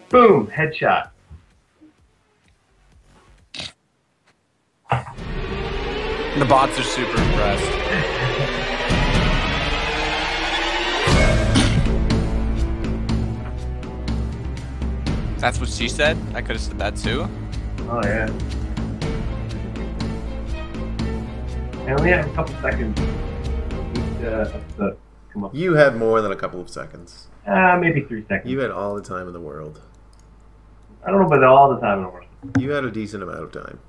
Boom, headshot. The bots are super impressed. That's what she said? I could have said that too. Oh, yeah. I only have a couple seconds. To come up. You had more than a couple of seconds. Maybe 3 seconds. You had all the time in the world. I don't know about all the time in the world. You had a decent amount of time.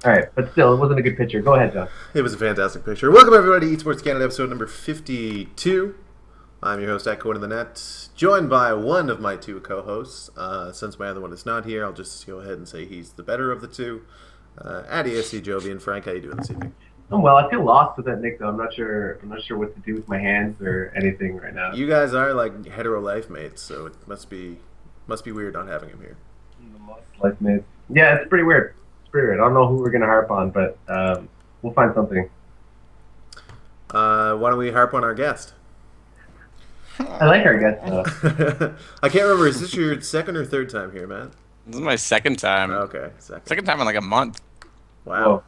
Alright, but still, it wasn't a good picture. Go ahead, John. It was a fantastic picture. Welcome, everybody, to eSports Canada, episode number 52. I'm your host, @CoinInTheNet, joined by one of my two co-hosts. Since my other one is not here, I'll just go ahead and say he's the better of the two. @ESC Joby and Frank, how you doing this evening? Oh, well, I feel lost with that nick, though. I'm not sure what to do with my hands or anything right now. You guys are like hetero life mates, so it must be weird not having him here. Life mates. Yeah, it's pretty weird. I don't know who we're gonna harp on, but we'll find something. Why don't we harp on our guest? I like our guest, though. I can't remember. Is this your second or third time here, Matt? This is my second time. Okay, second time in like a month. Wow. Whoa.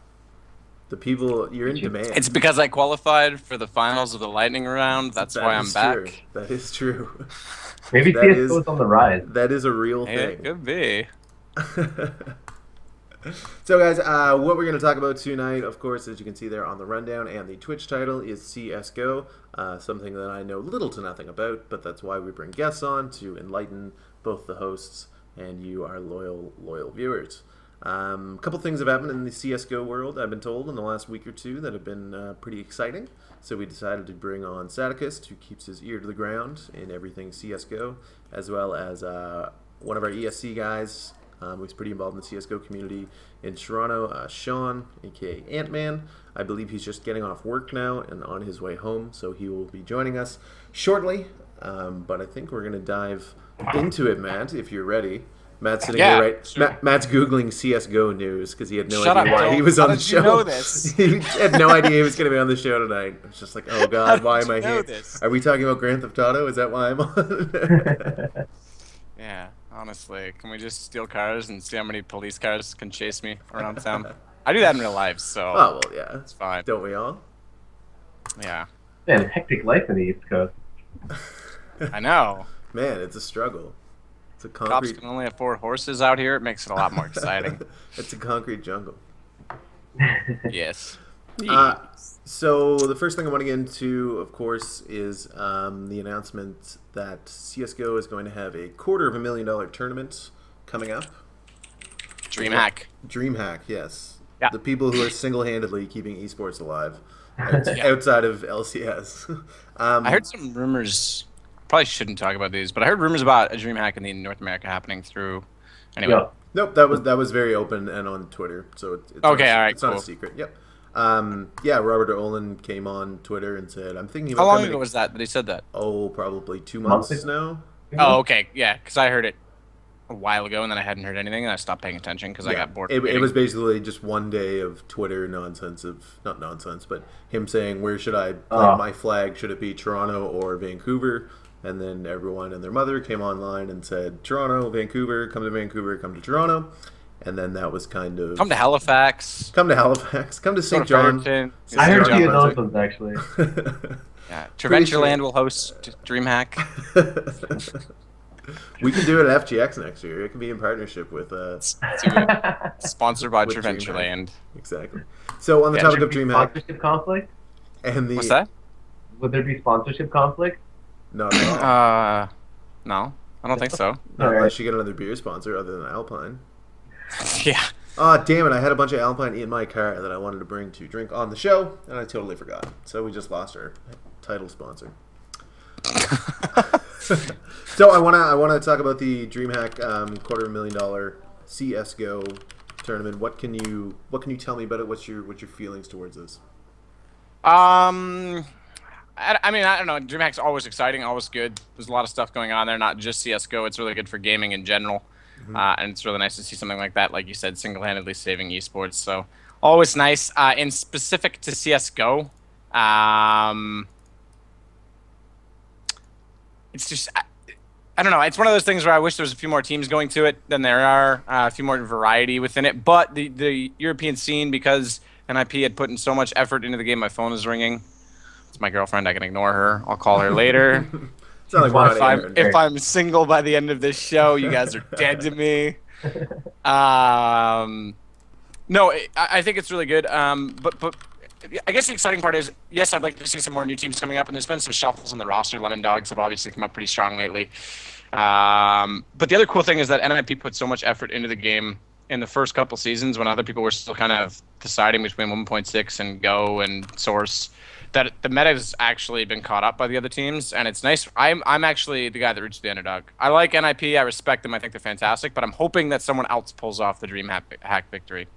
The people, you're in demand. It's because I qualified for the finals of the Lightning round. That's why I'm back. True. That is true. Maybe CSGO is on the rise. That is a real thing. It could be. So guys, what we're going to talk about tonight, of course, as you can see there on the rundown and the Twitch title, is CSGO, something that I know little to nothing about, but that's why we bring guests on to enlighten both the hosts and you, our loyal viewers. A couple things have happened in the CSGO world, I've been told, in the last week or two that have been pretty exciting. So we decided to bring on Sadokist, who keeps his ear to the ground in everything CSGO, as well as one of our ESC guys, who's pretty involved in the CSGO community in Toronto, Sean, aka Antman. I believe he's just getting off work now and on his way home, so he will be joining us shortly. But I think we're going to dive into it, Matt, if you're ready. Matt's sitting here, right? Sure. Matt's Googling CSGO news because he had no idea why he was on the show. How did you know this? He had no idea he was going to be on the show tonight. It's just like, oh God, why am I here? This? Are we talking about Grand Theft Auto? Is that why I'm on? Yeah, honestly. Can we just steal cars and see how many police cars can chase me around town? I do that in real life, so. Oh, well, yeah. It's fine. Don't we all? Yeah. Man, hectic life in the East Coast. I know. Man, it's a struggle. It's a concrete... Cops can only afford horses out here. It makes it a lot more exciting. It's a concrete jungle. Yes. So the first thing I want to get into, of course, is the announcement that CSGO is going to have a $250,000 tournament coming up. DreamHack. DreamHack, yes. Yeah. The people who are single-handedly keeping esports alive outside of LCS. I heard some rumors. Probably shouldn't talk about these, but I heard rumors about a DreamHack in North America happening through. Anyway. Yeah. Nope, that was very open and on Twitter, so it's okay. All right, it's not a secret. Yep. Yeah, Robert Olin came on Twitter and said, "I'm thinking about." How long ago was that he said that? Oh, probably 2 months now. Oh, okay, yeah, because I heard it a while ago and then I hadn't heard anything and I stopped paying attention because I got bored. It was basically just one day of Twitter nonsense not nonsense, but him saying, "Where should I plant my flag? Should it be Toronto or Vancouver?" And then everyone and their mother came online and said, "Toronto, Vancouver, come to Toronto." And then that was kind of... Come to Halifax. Come to St. John. I heard a few of those ones, actually. Yeah, Treventureland will host DreamHack. We can do it at FGX next year. It can be in partnership with... Sponsored by Treventureland. Exactly. So on the topic of DreamHack... Sponsorship conflict? And the... What's that? Would there be sponsorship conflict? No. No, I don't think so. Unless you get another beer sponsor other than Alpine. Yeah. Oh, damn it. I had a bunch of Alpine in my car that I wanted to bring to drink on the show, and I totally forgot. So we just lost our title sponsor. So I wanna talk about the DreamHack $250,000 CS:GO tournament. What can you tell me about it? What's your feelings towards this? I mean, I don't know. DreamHack's always exciting, always good. There's a lot of stuff going on there, not just CS:GO. It's really good for gaming in general, and it's really nice to see something like that, like you said, single-handedly saving esports. So always nice. In specific to CS:GO, it's just I don't know. It's one of those things where I wish there was a few more teams going to it than there are, a few more variety within it. But the European scene, because NIP had put in so much effort into the game, my phone is ringing. It's my girlfriend. I can ignore her. I'll call her later. Sounds like If I'm single by the end of this show, you guys are dead to me. No, I think it's really good. But I guess the exciting part is, yes, I'd like to see some more new teams coming up, and there's been some shuffles in the roster. Lemon Dogs have obviously come up pretty strong lately. But the other cool thing is that NIP put so much effort into the game in the first couple seasons when other people were still kind of deciding between 1.6 and Go and Source, that the meta has actually been caught up by the other teams, and it's nice. I'm actually the guy that roots for the underdog. I like NIP. I respect them. I think they're fantastic, but I'm hoping that someone else pulls off the dream hack victory.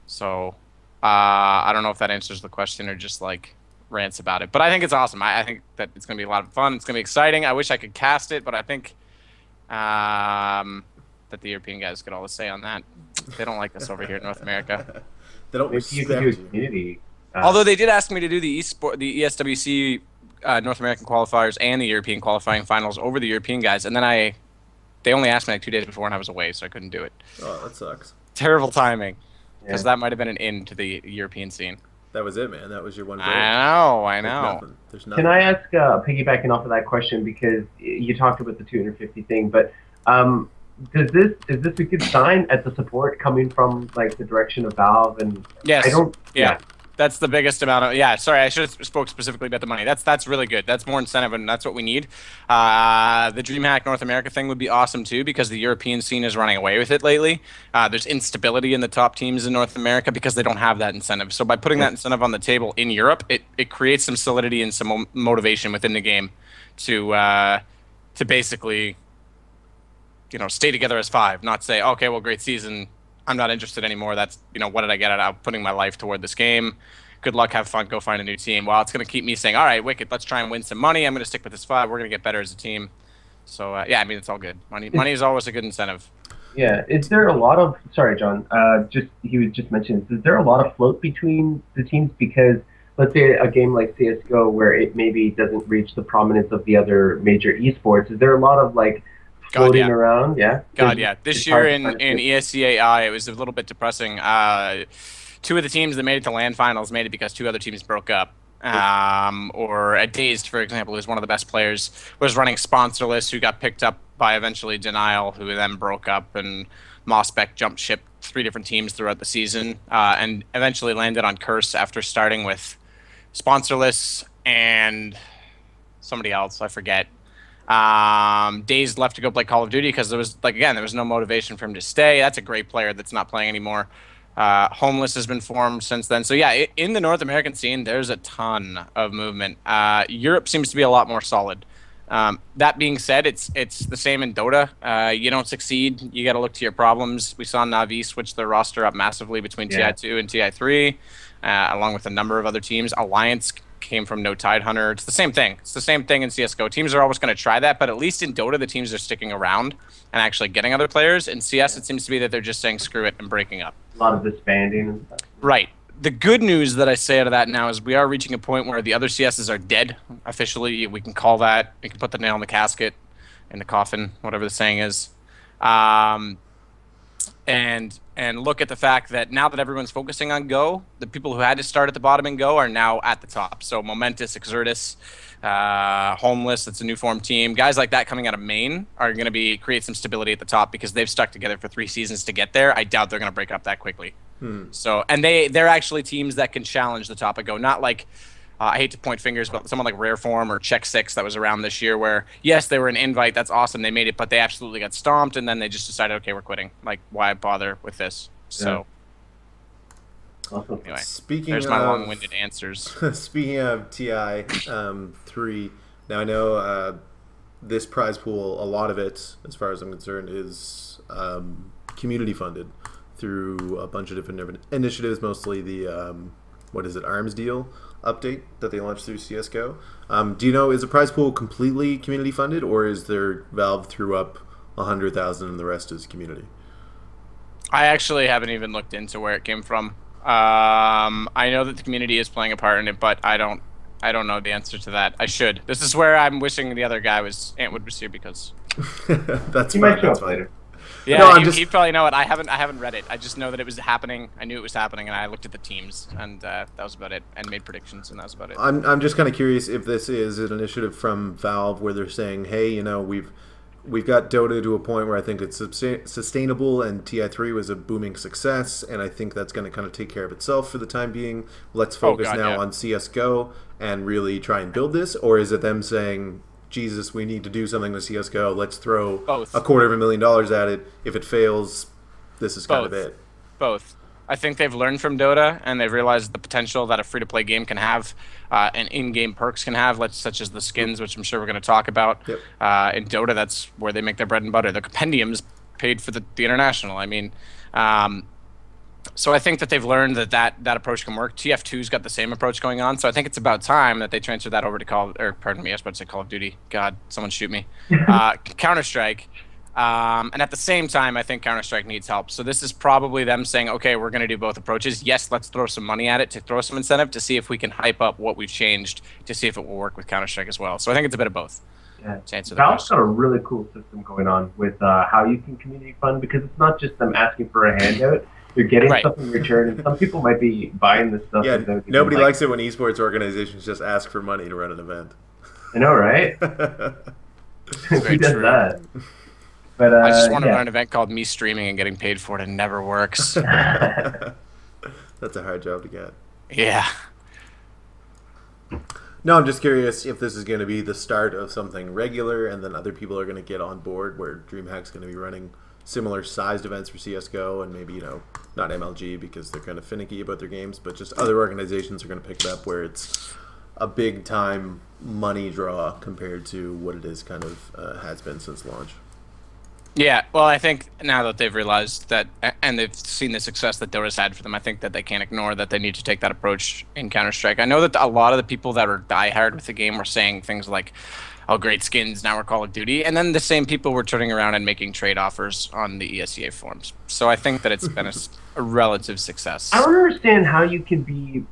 So I don't know if that answers the question or just like rants about it, but I think it's awesome. I think that it's going to be a lot of fun. It's going to be exciting. I wish I could cast it, but I think that the European guys get all the say on that. They don't like us over here in North America. They don't respect you. Although they did ask me to do the ESWC North American qualifiers and the European qualifying finals over the European guys, and then they only asked me like 2 days before, and I was away, so I couldn't do it. Oh, that sucks. Terrible timing. Because that might have been an end to the European scene. That was it, man. That was your one goal. I know. There's nothing. Can I ask, piggybacking off of that question, because you talked about the 250 thing, but is this a good sign at the support coming from like the direction of Valve? And yes, I don't. Yeah. That's the biggest amount of. Yeah, sorry, I should have spoke specifically about the money. That's really good. That's more incentive, and that's what we need. The DreamHack North America thing would be awesome too, because the European scene is running away with it lately. There's instability in the top teams in North America because they don't have that incentive. So by putting that incentive on the table in Europe, it creates some solidity and some motivation within the game to basically, stay together as five, not say, okay, well, great season, I'm not interested anymore. That's, what did I get out of putting my life toward this game? Good luck, have fun, go find a new team. Well, it's going to keep me saying, all right, Wicked, let's try and win some money. I'm going to stick with this five. We're going to get better as a team. So, yeah, I mean, it's all good. Money is always a good incentive. Yeah. Is there a lot of, sorry, John, he was just mentioning, is there a lot of float between the teams? Because let's say a game like CSGO where it maybe doesn't reach the prominence of the other major esports, is there a lot of like floating around? Yeah. This year in ESCAI, it was a little bit depressing. 2 of the teams that made it to LAN finals made it because 2 other teams broke up. Or at Dazed, for example, who's one of the best players, was running Sponsorless, who got picked up by eventually Denial, who then broke up, and Mossbeck jumped ship 3 different teams throughout the season, and eventually landed on Curse after starting with Sponsorless and somebody else, I forget. Dazed left to go play Call of Duty because there was no motivation for him to stay. That's a great player that's not playing anymore. Homeless has been formed since then. So yeah, in the North American scene, there's a ton of movement. Europe seems to be a lot more solid. That being said, it's the same in Dota. You don't succeed, you got to look to your problems. We saw Na'Vi switch their roster up massively between TI2 and TI3, along with a number of other teams. Alliance came from No Tidehunter. It's the same thing. It's the same thing in CSGO. Teams are always going to try that, but at least in Dota, the teams are sticking around and actually getting other players. In CS, it seems to be that they're just saying screw it and breaking up. A lot of disbanding and stuff. Right. The good news that I say out of that now is we are reaching a point where the other CSs are dead. Officially, we can call that. We can put the nail in the casket, in the coffin, whatever the saying is. And look at the fact that now that everyone's focusing on Go, the people who had to start at the bottom in Go are now at the top. So Momentous, Exertus, Homeless, that's a new form team. Guys like that coming out of main are going to create some stability at the top because they've stuck together for 3 seasons to get there. I doubt they're going to break up that quickly. So, and they're actually teams that can challenge the top of Go. Not like, I hate to point fingers, but someone like Rareform or Check 6 that was around this year where, yes, they were an invite. That's awesome. They made it, but they absolutely got stomped, and then they just decided, okay, we're quitting. Like, why bother with this? So, anyway, there's my long-winded answers. Speaking of TI 3, now I know this prize pool, a lot of it, as far as I'm concerned, is community funded through a bunch of different initiatives, mostly the, ARMS deal update that they launched through CSGO. Do you know, is the prize pool completely community funded, or is there Valve threw up 100,000 and the rest is community? I actually haven't even looked into where it came from. I know that the community is playing a part in it, but I don't know the answer to that. I should. This is where I'm wishing the other guy Antwood was here because That's He fine. might show That's up fine. later. Yeah, No, you probably know it. I haven't read it. I just know that it was happening. I knew it was happening, and I looked at the teams, and that was about it. And made predictions, and that was about it. I'm just kind of curious if this is an initiative from Valve where they're saying, hey, you know, we've got Dota to a point where I think it's sustainable, and TI3 was a booming success, and I think that's going to kind of take care of itself for the time being. Let's focus on CS:GO and really try and build this. Or is it them saying, Jesus, we need to do something with CS:GO. Let's throw Both. $250,000 at it. If it fails, this is kind of it. Both. I think they've learned from Dota, and they've realized the potential that a free-to-play game can have, and in-game perks can have, such as the skins, which I'm sure we're going to talk about. Yep. In Dota, that's where they make their bread and butter. The compendiums paid for the international. I mean, so I think that they've learned that approach can work. TF2's got the same approach going on, so I think it's about time that they transfer that over to Call of Duty. God, someone shoot me. Counter-Strike. And at the same time, I think Counter-Strike needs help. So this is probably them saying, okay, we're going to do both approaches. Yes, let's throw some money at it to throw some incentive to see if we can hype up what we've changed to see if it will work with Counter-Strike as well. So I think it's a bit of both. Yeah. To answer the Valve's question. got a really cool system going on with how you can community fund, because it's not just them asking for a handout. You're getting stuff in return, and some people might be buying this stuff. Yeah, nobody likes it when esports organizations just ask for money to run an event. I know, right? Who does that? But I just want to run an event called me streaming and getting paid for it, and it never works. That's a hard job to get. Yeah. No, I'm just curious if this is going to be the start of something regular, and then other people are going to get on board where DreamHack's going to be running similar sized events for CS:GO, and maybe, you know, not MLG because they're kind of finicky about their games, but just other organizations are going to pick it up where it's a big time money draw compared to what it is kind of has been since launch. Yeah, well, I think now that they've realized that, and they've seen the success that Dota's had for them, I think that they can't ignore that they need to take that approach in Counter-Strike. I know that a lot of the people that were diehard with the game were saying things like, oh, great skins, now we're Call of Duty, and then the same people were turning around and making trade offers on the ESEA forums. So I think that it's been a relative success. I don't understand how you can be,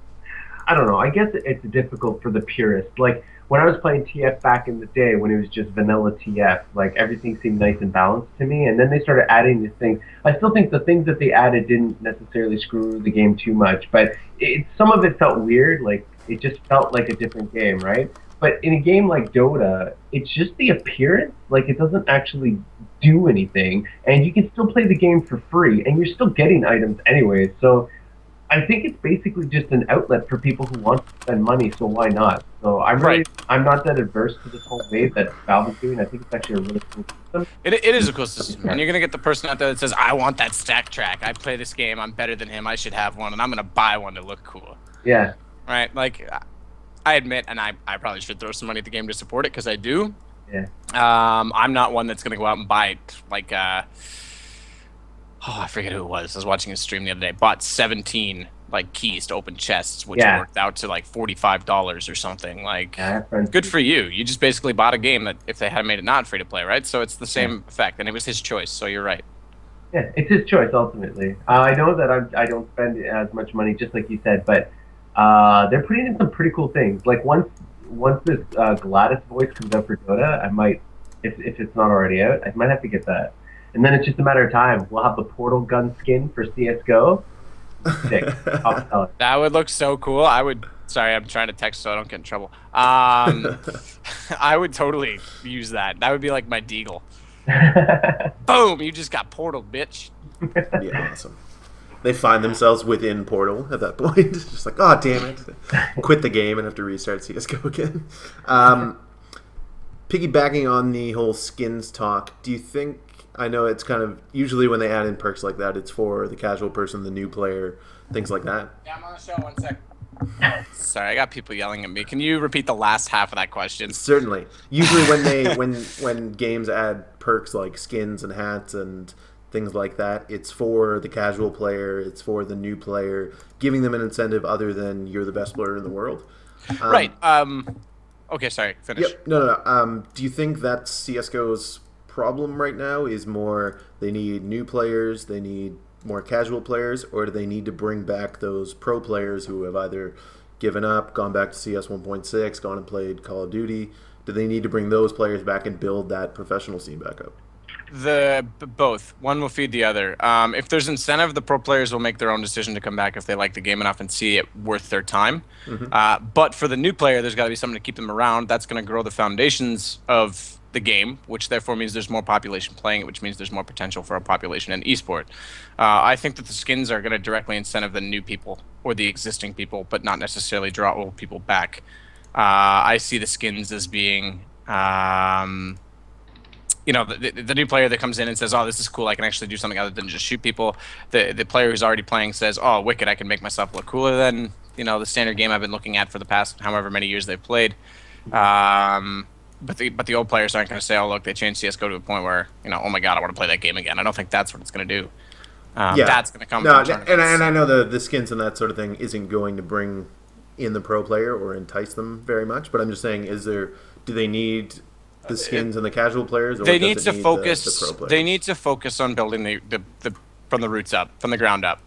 I don't know, I guess it's difficult for the purists. Like, when I was playing TF back in the day, when it was just vanilla TF, like, everything seemed nice and balanced to me, and then they started adding these things. I still think the things that they added didn't necessarily screw the game too much, but some of it felt weird, like, it just felt like a different game, right? But in a game like Dota, it's just the appearance, like, it doesn't actually do anything, and you can still play the game for free, and you're still getting items anyway, so I think it's basically just an outlet for people who want to spend money, so why not? So I'm not that adverse to this whole wave that Valve is doing. I think it's actually a really cool system. It is a cool system, and you're going to get the person out there that says, I want that stack track. I play this game. I'm better than him. I should have one, and I'm going to buy one to look cool. Yeah. Right? Like, I admit, and I probably should throw some money at the game to support it, because I do. Yeah. I'm not one that's going to go out and buy it, like, oh, I forget who it was. I was watching his stream the other day. Bought 17 like keys to open chests, which worked out to like $45 or something. Like, good for you. You just basically bought a game that if they had made it not free to play, right? So it's the same effect, and it was his choice. So you're right. Yeah, it's his choice ultimately. I know that I don't spend as much money, just like you said, but they're putting in some pretty cool things. Like once this Gladys voice comes out for Dota, I might, if it's not already out, I might have to get that. And then it's just a matter of time. We'll have the portal gun skin for CS:GO. Sick. That would look so cool. I would. Sorry, I'm trying to text so I don't get in trouble. I would totally use that. That would be like my deagle. Boom! You just got portal, bitch. Yeah, awesome. They find themselves within Portal at that point. Just like, oh, damn it. Quit the game and have to restart CS:GO again. Piggybacking on the whole skins talk, do you think, I know it's kind of, usually when they add in perks like that, it's for the casual person, the new player, things like that. Yeah, I'm on the show. 1 sec. Sorry, I got people yelling at me. Can you repeat the last half of that question? Certainly. Usually when they when games add perks like skins and hats and things like that, it's for the casual player, it's for the new player, giving them an incentive other than you're the best player in the world. Right. Okay, sorry. Finish. Yep. No. Do you think that's CSGO's problem right now? Is more they need new players, they need more casual players, or do they need to bring back those pro players who have either given up, gone back to CS 1.6, gone and played Call of Duty? Do they need to bring those players back and build that professional scene back up? Both. One will feed the other. If there's incentive, the pro players will make their own decision to come back if they like the game enough and see it worth their time. But for the new player, there's got to be something to keep them around. That's going to grow the foundations of the game, which therefore means there's more population playing it, which means there's more potential for a population in esport. I think that the skins are going to directly incentive the new people or the existing people, but not necessarily draw old people back. I see the skins as being... you know, the new player that comes in and says, oh, this is cool, I can actually do something other than just shoot people. The player who's already playing says, oh, wicked, I can make myself look cooler than, you know, the standard game I've been looking at for the past however many years they've played. But the old players aren't going to say, oh, look, they changed CSGO to a point where, you know, oh my god, I want to play that game again. I don't think that's what it's going to do. That's going to come. No, and I know the skins and that sort of thing isn't going to bring in the pro player or entice them very much. But I'm just saying, do they need the skins and the casual players? Or they need to focus. The pro players? They need to focus on building the from the roots up, from the ground up.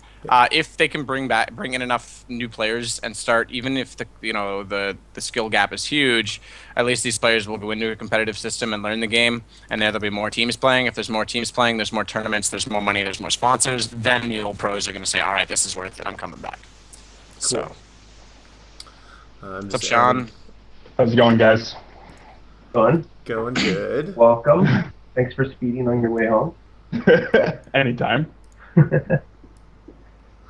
If they can bring in enough new players and start, even if the skill gap is huge, at least these players will go into a competitive system and learn the game, and there'll be more teams playing. If there's more teams playing, there's more tournaments, there's more money, there's more sponsors. Then the old pros are going to say, all right, this is worth it, I'm coming back. Cool. So, what's up, Sean? How's it going, guys? Going good. Welcome. Thanks for speeding on your way home. Anytime.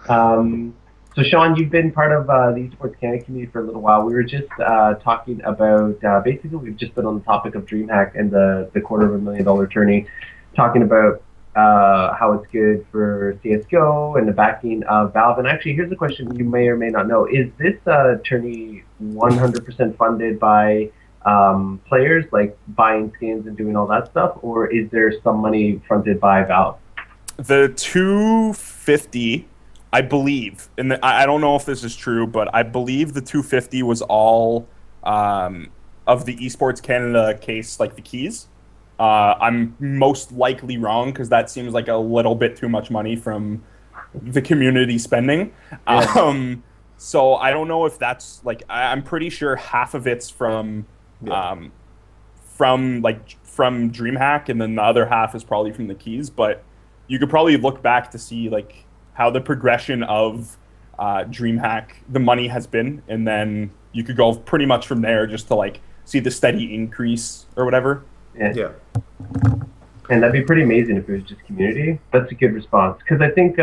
So Sean, you've been part of the eSports Canada community for a little while. We were just talking about, basically we've just been on the topic of DreamHack and the $250,000 tourney, talking about how it's good for CSGO and the backing of Valve. And actually, here's a question you may or may not know. Is this tourney 100% funded by players, like buying skins and doing all that stuff, or is there some money fronted by Valve? The 250, I believe, and I don't know if this is true, but I believe the 250 was all of the eSports Canada case, like the keys. I'm most likely wrong because that seems like a little bit too much money from the community spending. Yeah. So I don't know if that's like, I'm pretty sure half of it's from DreamHack, and then the other half is probably from the keys. But you could probably look back to see like how the progression of DreamHack, the money has been, and then you could go pretty much from there just to like see the steady increase or whatever. Yeah. And that'd be pretty amazing if it was just community. That's a good response. Because I think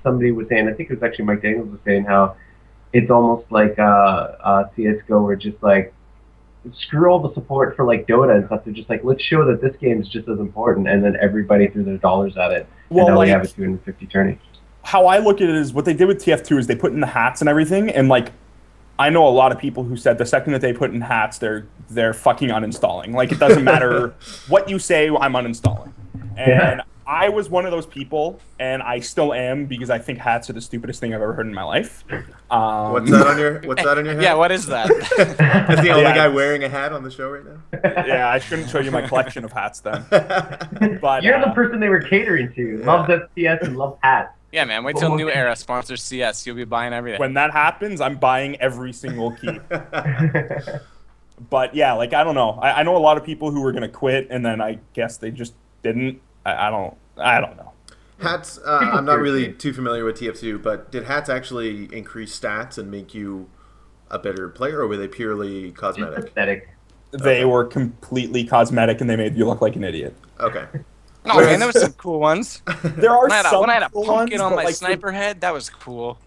somebody was saying, I think it was actually Mike Daniels was saying how it's almost like CSGO where just like, screw all the support for like Dota and stuff. They're just like, let's show that this game is just as important, and then everybody threw their dollars at it. Well, and now like, we have a 250 tourney. How I look at it is what they did with TF2 is they put in the hats and everything, and like I know a lot of people who said the second that they put in hats, they're fucking uninstalling. Like it doesn't matter what you say, I'm uninstalling. And I was one of those people, and I still am, because I think hats are the stupidest thing I've ever heard in my life. What's that on your head? Yeah, what is that? Is the only guy wearing a hat on the show right now? Yeah, I shouldn't show you my collection of hats then. But You're the person they were catering to. Yeah. Loves FPS and loves hats. Yeah, man, wait till New Era sponsors CS. You'll be buying everything. When that happens, I'm buying every single key. But yeah, like, I don't know. I know a lot of people who were going to quit, and then I guess they just didn't. I don't know. Hats, I'm not really too familiar with TF2, but did hats actually increase stats and make you a better player, or were they purely cosmetic? Aesthetic. They were completely cosmetic, and they made you look like an idiot. Okay. No, man, there was some cool ones. There are some When I had a cool pumpkin ones, on my like, sniper head, that was cool.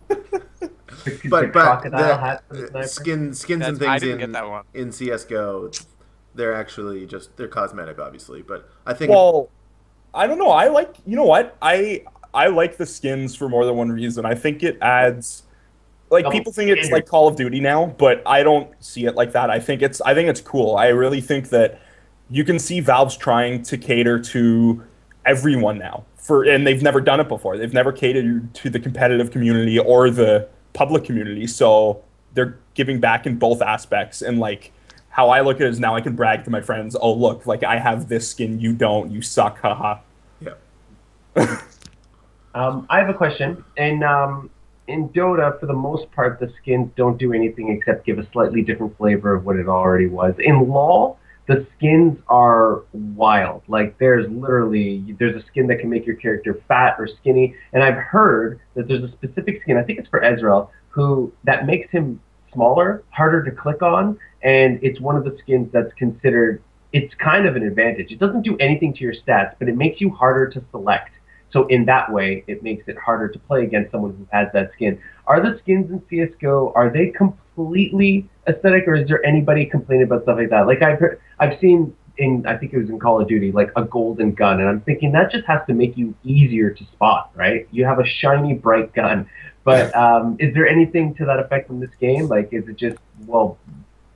But crocodile hats for the sniper. skins and I things didn't get that one. in CSGO, they're actually they're cosmetic, obviously. But I think Well, I don't know. I like, you know what? I like the skins for more than one reason. I think it adds, like, people think it's like Call of Duty now, but I don't see it like that. I think it's cool. I really think that you can see Valve's trying to cater to everyone now, and they've never done it before. They've never catered to the competitive community or the public community, so they're giving back in both aspects. And like, how I look at it is now I can brag to my friends, oh look, like I have this skin, you don't, you suck, haha. Yeah. I have a question, and in Dota, for the most part, the skins don't do anything except give a slightly different flavor of what it already was. In LoL, the skins are wild. Like there's a skin that can make your character fat or skinny, and I've heard that there's a specific skin. I think it's for Ezreal, who that makes him smaller, harder to click on, and it's one of the skins that's considered. It's kind of an advantage. It doesn't do anything to your stats, but it makes you harder to select. So in that way, it makes it harder to play against someone who has that skin. Are the skins in CS:GO, are they completely aesthetic, or is there anybody complaining about stuff like that? Like I've seen in, I think it was in Call of Duty, like a golden gun, and I'm thinking that just has to make you easier to spot, right? You have a shiny, bright gun. But is there anything to that effect in this game? Like, is it just, well,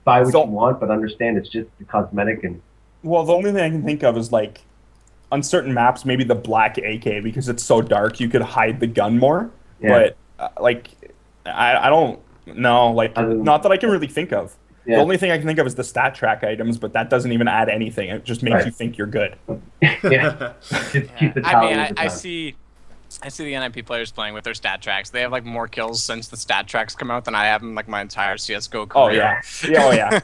buy what you want, but understand it's just the cosmetic and... Well, the only thing I can think of is, like, on certain maps, maybe the black AK, because it's so dark, you could hide the gun more. Yeah. But, like, I don't know. Like, not that I can really think of. Yeah. The only thing I can think of is the stat track items, but that doesn't even add anything. It just makes you think you're good. Yeah. Just keep the I see the NIP players playing with their stat tracks. They have like more kills since the stat tracks come out than I have in like my entire CS:GO career. Oh yeah, oh yeah.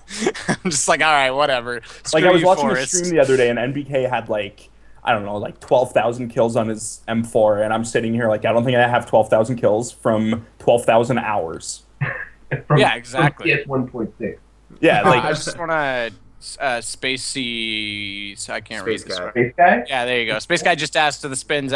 I'm just like, all right, whatever. Like I was watching a stream the other day, and NBK had like, I don't know, like 12,000 kills on his M4, and I'm sitting here like, I don't think I have 12,000 kills from 12,000 hours. Yeah, exactly. From PS 1.6. Yeah, like I just want to Spacey. So I can't read this. Space Guy? Yeah, there you go. Space Guy just asked, do the skins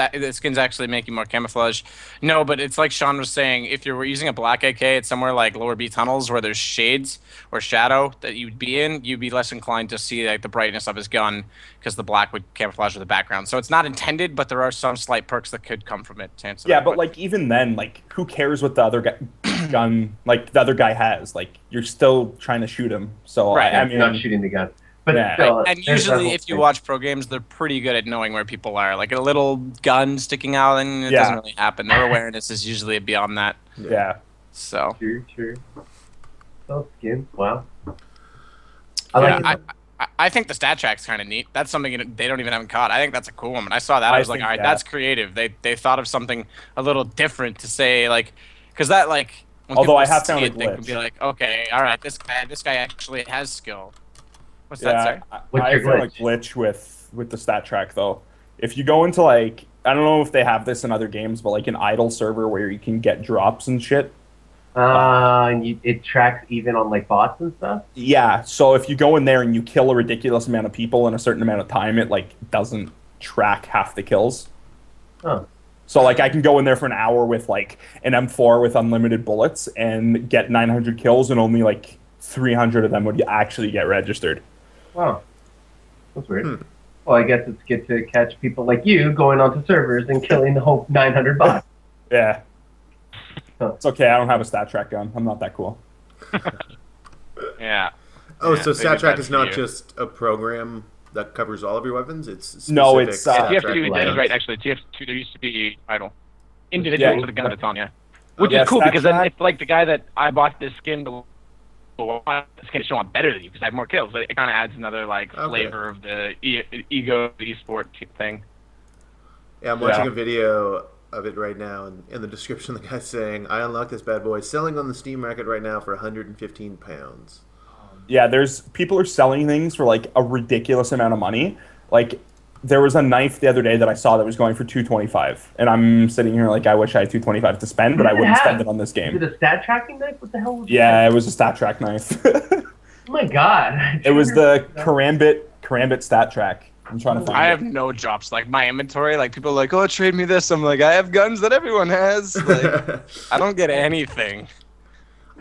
actually make you more camouflage? No, but it's like Sean was saying, if you're using a black AK, it's somewhere like lower B tunnels where there's shades or shadow that you'd be in, you'd be less inclined to see like the brightness of his gun because the black would camouflage with the background. So it's not intended, but there are some slight perks that could come from it. Yeah, but like even then, like who cares what the other gun like the other guy has? Like you're still trying to shoot him. So right, I mean, you're not shooting the gun. But still, and usually, if you watch pro games, they're pretty good at knowing where people are. Like a little gun sticking out, and it doesn't really happen. Their awareness is usually beyond that. Yeah. So. True. So skins, wow. I think the stat track's kind of neat. That's something they don't even have caught. I think that's a cool one. When I saw that, I was like, all right, that's creative. They thought of something a little different to say, like, because that like. Although I have found a glitch. They could be like, okay, all right, this guy actually has skill. What's that say? I found a glitch with the stat track though. If you go into like, I don't know if they have this in other games, but like an idle server where you can get drops and shit. And it tracks even on like bots and stuff? Yeah, so if you go in there and you kill a ridiculous amount of people in a certain amount of time, it like doesn't track half the kills. Oh. So like I can go in there for an hour with like an M4 with unlimited bullets and get 900 kills and only like 300 of them would actually get registered. Wow. That's weird. Well, I guess it's good to catch people like you going onto servers and killing the whole 900 bots. Yeah. It's okay, I don't have a stat track gun. I'm not that cool. Yeah. Oh, so stat track is not just a program that covers all of your weapons? It's specific no, it's TF2 right, actually. TF2, there used to be idle. Individual to the gun that's on, Which is cool, because then it's like the guy that I bought this skin to this skin is showing better than you because I have more kills. But it kind of adds another like flavor of the ego esport thing. Yeah, I'm watching a video of it right now, and in the description, the guy's saying, "I unlocked this bad boy, selling on the Steam market right now for £115." Yeah, people are selling things for like a ridiculous amount of money. Like there was a knife the other day that I saw that was going for $225, and I'm sitting here like I wish I had $225 to spend, but I wouldn't spend it on this game. Is it a stat tracking knife? What the hell was it was a stat track knife. Oh my god! It was the Karambit stat track. I'm trying to find I have no drops. Like my inventory, like people are like, oh, trade me this. I'm like, I have guns that everyone has. Like, I don't get anything.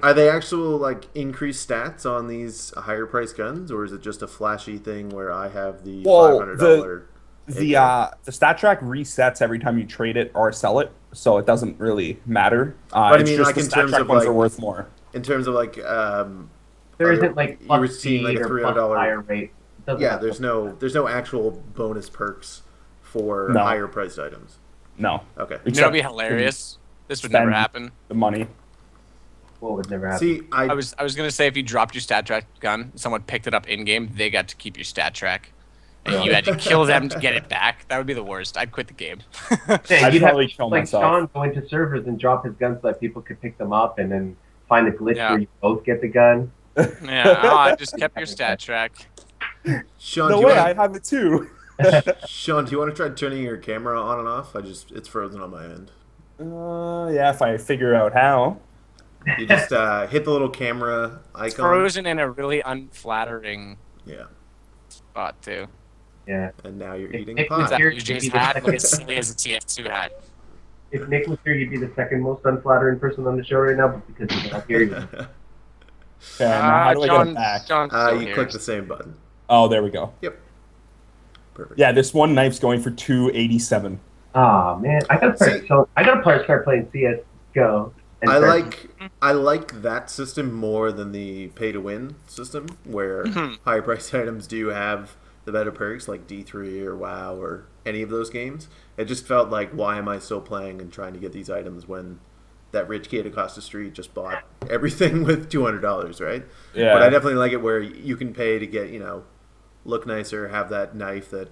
Are they actual like increased stats on these higher priced guns, or is it just a flashy thing where I have the $500? The stat track resets every time you trade it or sell it, so it doesn't really matter. But it's I mean, just like the in stat terms of of ones like are worth more. In terms of like, there isn't like you were seeing like a $300 higher rate. Yeah, there's no actual bonus perks for higher priced items. No. Okay. You know, it'd be hilarious. This would never happen. The money. What would never happen? See, I was gonna say if you dropped your stat track gun, someone picked it up in game, they got to keep your stat track. and you had to kill them to get it back. That would be the worst. I'd quit the game. Yeah, I'd you'd have probably kill like myself. Sean go into servers and drop his guns so that people could pick them up, and then find a glitch Yeah. where you both get the gun. Yeah, I just kept your stat track. Sean, No do you way, wanna, I have it too. Sean, do you want to try turning your camera on and off? It's frozen on my end. Yeah, if I figure out how. You just hit the little camera icon. It's frozen in a really unflattering Yeah, spot too. Yeah. and now you're If eating Nick pie. was here, UJ's you'd be the hat second- as silly as a TF2 hat. if Nick was here, you'd be the second most unflattering person on the show right now, but because he's not here, you Okay, now how do I get it back? John's still You here. click the same button. Oh, there we go. Yep. Perfect. Yeah, this one knife's going for 287. Oh man, I gotta start playing CS:GO. And I like that system more than the pay to win system, where higher priced items do have the better perks, like D3 or WoW or any of those games. It just felt like, why am I still playing and trying to get these items when that rich kid across the street just bought everything with $200, right? Yeah. But I definitely like it where you can pay to get, look nicer, have that knife that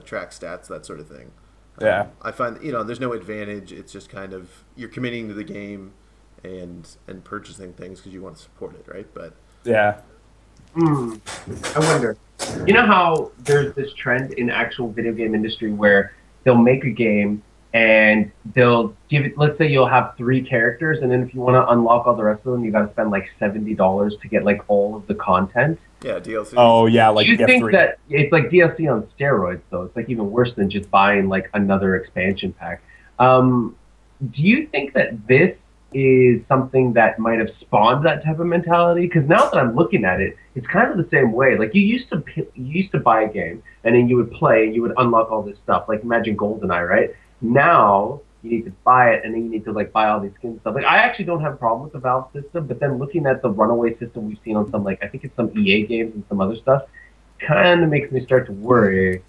tracks stats, that sort of thing. Yeah. I find there's no advantage. It's just kind of you're committing to the game and purchasing things because you want to support it, right? But Yeah. I wonder. You know how there's this trend in actual video game industry where they'll make a game and they'll give it. Let's say you'll have 3 characters, and then if you want to unlock all the rest of them, you got to spend like $70 to get like all of the content. yeah, DLC. Oh, yeah, like Do you think F3. that it's like DLC on steroids, though? It's like even worse than just buying like another expansion pack. Do you think that this is something that might have spawned that type of mentality? Because now that I'm looking at it, it's kind of the same way. Like you used to buy a game, and then you would play, and you would unlock all this stuff. Like imagine GoldenEye, right? Now you need to buy it, and then you need to like buy all these skins and stuff. Like I actually don't have a problem with the Valve system, but then looking at the runaway system we've seen on some, like I think it's some EA games and some other stuff, kind of makes me start to worry.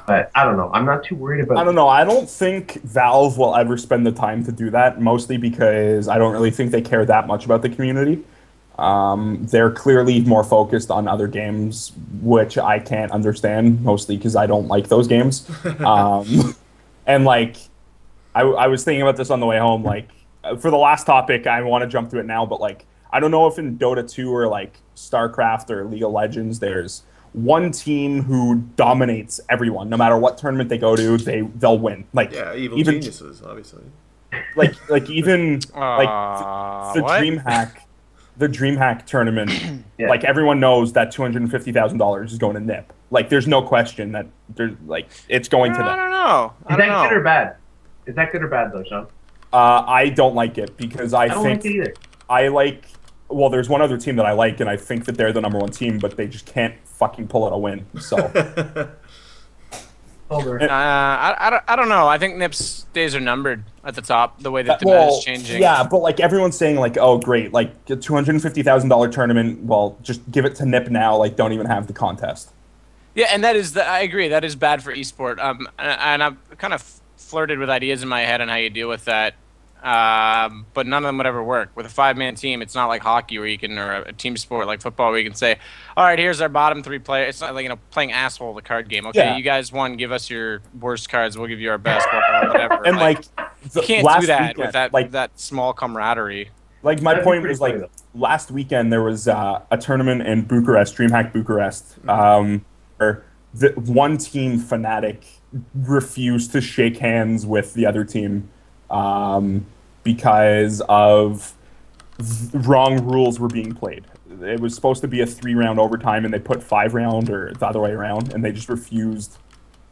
But I don't know. I'm not too worried about. I don't know. I don't think Valve will ever spend the time to do that, mostly because I don't really think they care that much about the community. They're clearly more focused on other games, which I can't understand, mostly because I don't like those games. And like, I was thinking about this on the way home. Like, for the last topic, I want to jump to it now, but like, I don't know if in Dota 2 or like StarCraft or League of Legends, there's one team who dominates everyone. No matter what tournament they go to, they'll win. Like Yeah, evil even geniuses, obviously. like even like the what? DreamHack tournament. Yeah. Like everyone knows that $250,000 is going to Nip. Like there's no question that there's like it's going to I them. don't know. Is that good or bad? Is that good or bad though, Sean? I don't like it because I don't think like it either. I like. Well, there's one other team that I like, and I think that they're the number 1 team, but they just can't fucking pull out a win. So Over. I don't know. I think Nip's days are numbered at the top. The way that the meta is changing. yeah, but like everyone's saying, like, oh, great, like a $250,000 tournament. Well, just give it to Nip now. Like, don't even have the contest. Yeah, and that is I agree. That is bad for esport. And I've kind of flirted with ideas in my head on how you deal with that. But none of them would ever work. With a 5-man team, it's not like hockey where you can, or a team sport like football where you can say, all right, here's our bottom 3 players. It's not like, playing asshole the card game. Okay, Yeah. you guys won. Give us your worst cards. We'll give you our best. Blah, blah, whatever. And like, you can't last do that weekend, with that like, that small camaraderie. Like my That'd be point pretty was like funny, last weekend there was a tournament in Bucharest, DreamHack Bucharest, where the one team Fnatic refused to shake hands with the other team because of wrong rules were being played. It was supposed to be a 3-round overtime, and they put 5-round or the other way around, and they just refused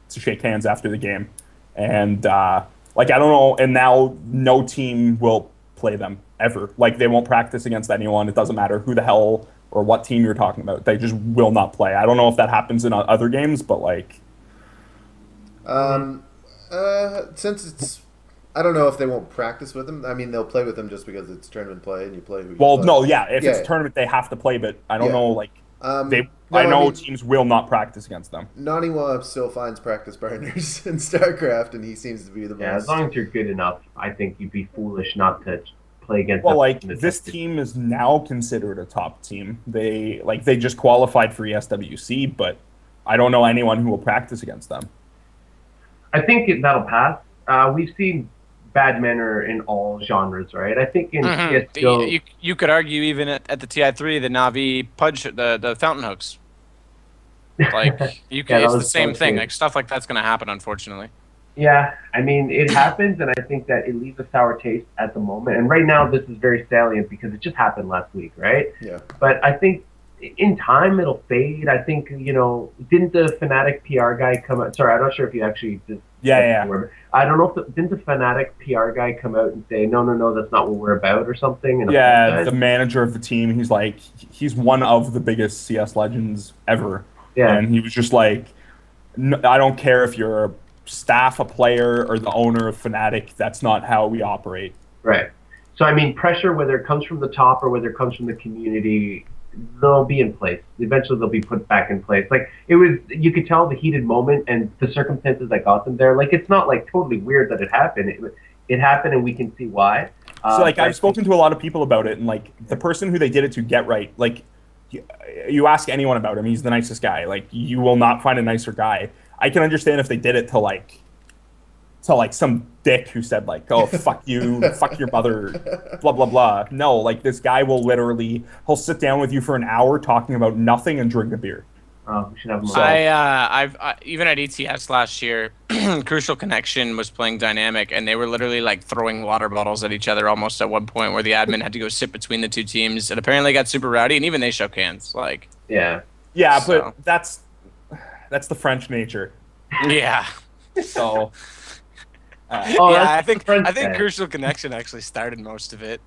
to shake hands after the game. And like I don't know, and now no team will play them ever. Like they won't practice against anyone. It doesn't matter who the hell or what team you're talking about. They just will not play. I don't know if that happens in other games, but like since it's I don't know if they won't practice with them. I mean, they'll play with them just because it's tournament play and you play who you well, play. no, yeah, if it's Yeah. a tournament they have to play, but I don't Yeah. know like No, I know mean, teams will not practice against them. Naniwa still finds practice partners in StarCraft, and he seems to be the Yeah, most. as long as you're good enough, I think you'd be foolish not to play against. Well, them like in the this top team is now considered a top team. They just qualified for ESWC, but I don't know anyone who will practice against them. I think that'll pass. We've seen bad manner in all genres, right? I think in CSGO... You could argue even at the TI3, the Navi Pudge, the fountain hooks. Like, you can, it's the same thing. Like, stuff like that's going to happen, unfortunately. Yeah, I mean, it happens, and I think that it leaves a sour taste at the moment. And right now, this is very salient because it just happened last week, right? Yeah. But I think in time, it'll fade. I think, you know, didn't the Fnatic PR guy come out? Sorry, I'm not sure if you actually did. Yeah. I don't know if didn't the Fnatic PR guy come out and say, no, that's not what we're about or something? And yeah, the manager of the team, he's like, he's one of the biggest CS legends ever. Yeah. And he was just like, I don't care if you're a staff, a player, or the owner of Fnatic, that's not how we operate. Right. So, I mean, pressure, whether it comes from the top or whether it comes from the community, they'll be in place. Eventually, they'll be put back in place. Like, it was, you could tell the heated moment and the circumstances that got them there. Like, it's not, like, totally weird that it happened. It happened, and we can see why. So, like, I've spoken to a lot of people about it, and, like, the person who they did it to get right, like, you ask anyone about him, he's the nicest guy. Like, you will not find a nicer guy. I can understand if they did it to like some dick who said like, oh, fuck you, fuck your mother, blah, blah, blah. No, like this guy will literally, he'll sit down with you for an hour talking about nothing and drink a beer. Oh, we should have more. I've even at ETS last year, Crucial Connection was playing Dynamic, and they were literally like throwing water bottles at each other almost at one point where the admin had to go sit between the two teams, and apparently got super rowdy, and even they shook hands. Like, yeah, so. But that's the French nature. Yeah. So. I think Crucial Connection actually started most of it.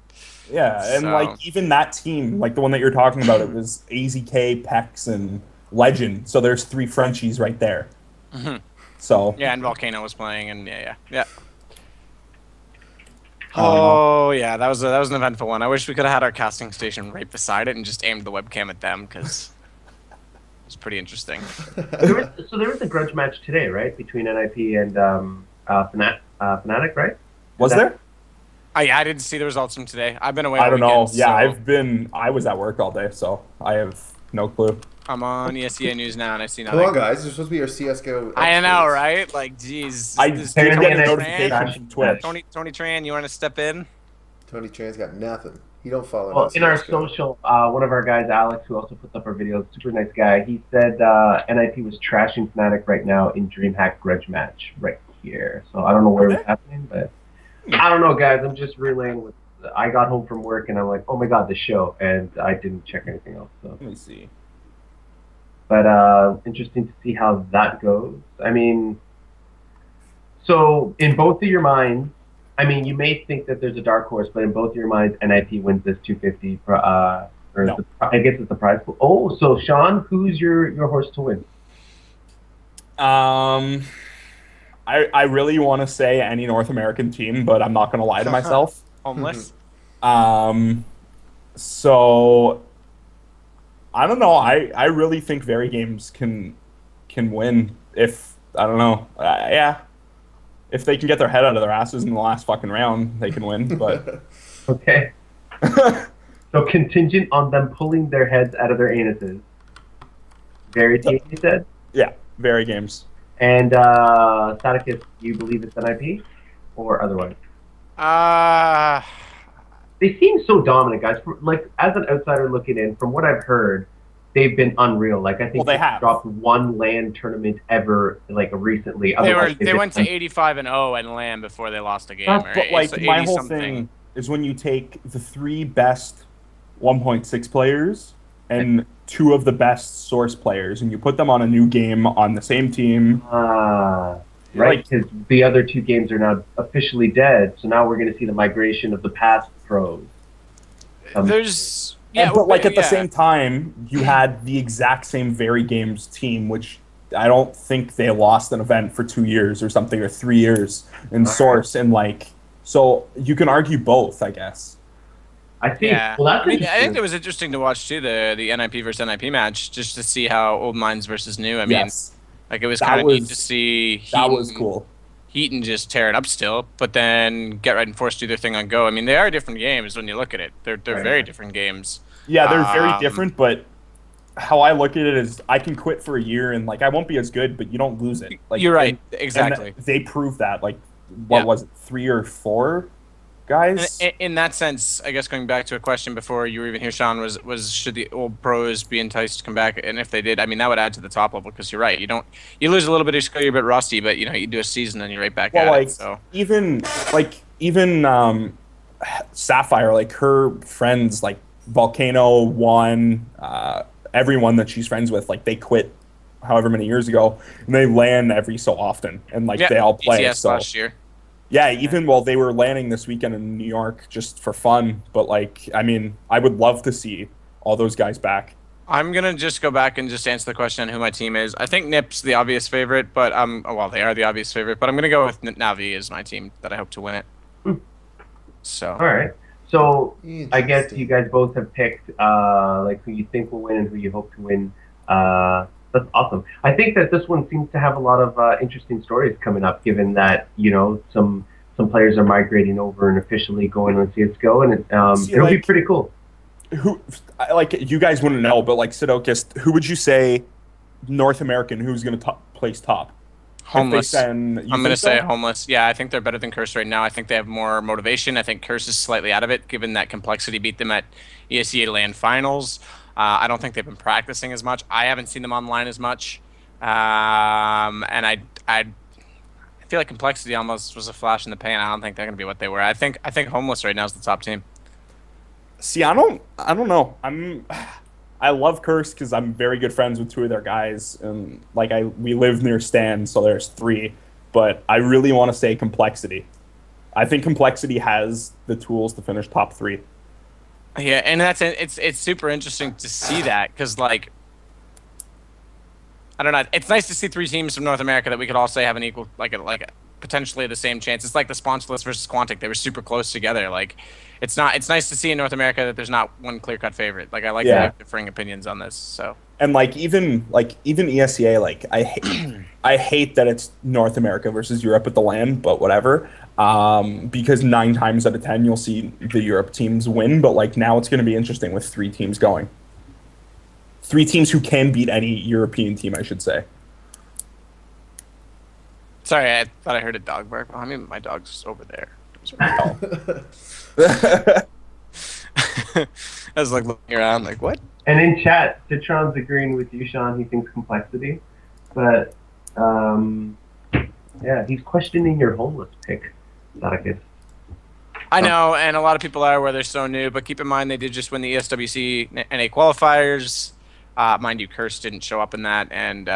Yeah, and like even that team, like the one that you're talking about, it was AZK, Pex, and Legend. So there's 3 Frenchies right there. Mm-hmm. So yeah, and Volcano was playing, and yeah. Oh yeah, that was an eventful one. I wish we could have had our casting station right beside it and just aimed the webcam at them because it was pretty interesting. There was a grudge match today, right, between NIP and Fnatic, right? Was there? I didn't see the results from today. I've been away. I don't know. Yeah, so. I was at work all day, so I have no clue. I'm on ESEA News now, and I see nothing. Come on, guys. You're supposed to be our CSGO experts. I know, right? Like, geez. I did get a notification from Twitch. Tony Tran, you want to step in? Tony Tran's got nothing. He don't follow. Well, in our social, one of our guys, Alex, who also puts up our videos, super nice guy, he said NIP was trashing Fnatic right now in DreamHack grudge match right here. So I don't know where it's happening, but I don't know, guys. I'm just relaying what I got home from work, and I'm like, oh my god, the show, and I didn't check anything else. So. Let me see. But interesting to see how that goes. I mean, so in both of your minds, I mean, you may think that there's a dark horse, but in both of your minds, NIP wins this 250. No. I guess it's the prize pool. Oh, so Sean, who's your horse to win? I really want to say any North American team, but I'm not going to lie to myself. Homeless. So I don't know. I really think Very Games can win if I don't know. Yeah. If they can get their head out of their asses in the last fucking round, they can win. But okay. So contingent on them pulling their heads out of their anuses. Very team, you said? Yeah, Very Games. And Sadokist, you believe it's NIP or otherwise? They seem so dominant, guys. Like as an outsider looking in, from what I've heard, they've been unreal. Like I think they have dropped one LAN tournament ever, like recently. They went to 85-0 in LAN before they lost a game. But like my whole thing is when you take the 3 best 1.6 players and 2 of the best source players, and you put them on a new game on the same team. Right, because the other 2 games are now officially dead. So now we're going to see the migration of the past pros. But at the same time, you had the exact same Very Games team, which I don't think they lost an event for 2 years or something, or 3 years in Source, and like, so you can argue both, I guess. I think. Yeah. Well, that's I think it was interesting to watch too the NIP versus NIP match, just to see how old minds versus new. I mean, like it was kind of neat to see. That was cool. Heaton just tear it up still, but then Get Right and Force do their thing on Go. I mean, they are different games when you look at it. They're very different games. Yeah, they're very different, but how I look at it is I can quit for a year and like I won't be as good, but you don't lose it. Like, You're right, exactly. And they proved that. Like, what was it, 3 or 4 guys? In that sense, I guess going back to a question before you were even here, Sean, was should the old pros be enticed to come back? And if they did, I mean, that would add to the top level because you're right. You lose a little bit of skill, you're a bit rusty, but you do a season and you're right back at it. So even Sapphire, like her friends, like Volcano, Juan, everyone that she's friends with, like they quit however many years ago, and they LAN every so often, and like they all play. BTS so last year. Yeah, even while they were landing this weekend in New York just for fun. But like, I mean, I would love to see all those guys back. I'm gonna just go back and just answer the question on who my team is. I think NIP's the obvious favorite, but well, they are the obvious favorite, but I'm gonna go with Navi as my team that I hope to win it. So. All right. So I guess you guys both have picked like who you think will win and who you hope to win. That's awesome. I think that this one seems to have a lot of interesting stories coming up, given that some players are migrating over and officially going on CS:GO, and it'll be pretty cool. Who, like, you guys wouldn't know, but like Sadokist, who would you say North American who's going to place top? Homeless. I'm going to say Homeless. Yeah, I think they're better than Curse right now. I think they have more motivation. I think Curse is slightly out of it, given that Complexity beat them at ESEA LAN finals. I don't think they've been practicing as much. I haven't seen them online as much. And I feel like Complexity almost was a flash in the pan. I don't think they're going to be what they were. I think Homeless right now is the top team. See, I don't know. I love Curse because I'm very good friends with 2 of their guys, and like we live near Stan, so there's 3. But I really want to say Complexity. I think Complexity has the tools to finish top 3. Yeah, and it's super interesting to see that because like I don't know, it's nice to see 3 teams from North America that we could all say have an equal like potentially the same chance. It's like the Sponsorless versus Quantic; they were super close together. Like it's nice to see in North America that there's not one clear-cut favorite. Like I like that we have differing opinions on this. So and like even ESEA, like I hate that it's North America versus Europe at the LAN, but whatever. Because 9 times out of 10 you'll see the Europe teams win, but like now it's going to be interesting with 3 teams going. 3 teams who can beat any European team, I should say. Sorry, I thought I heard a dog bark behind me. My dog's over there. I was like looking around, like what? And in chat, Citron's agreeing with you, Sean. He thinks Complexity, but yeah, he's questioning your Homeless pick, Sadokist. I know, and a lot of people are where they're so new, but keep in mind they did just win the ESWC NA qualifiers. Mind you, Curse didn't show up in that, and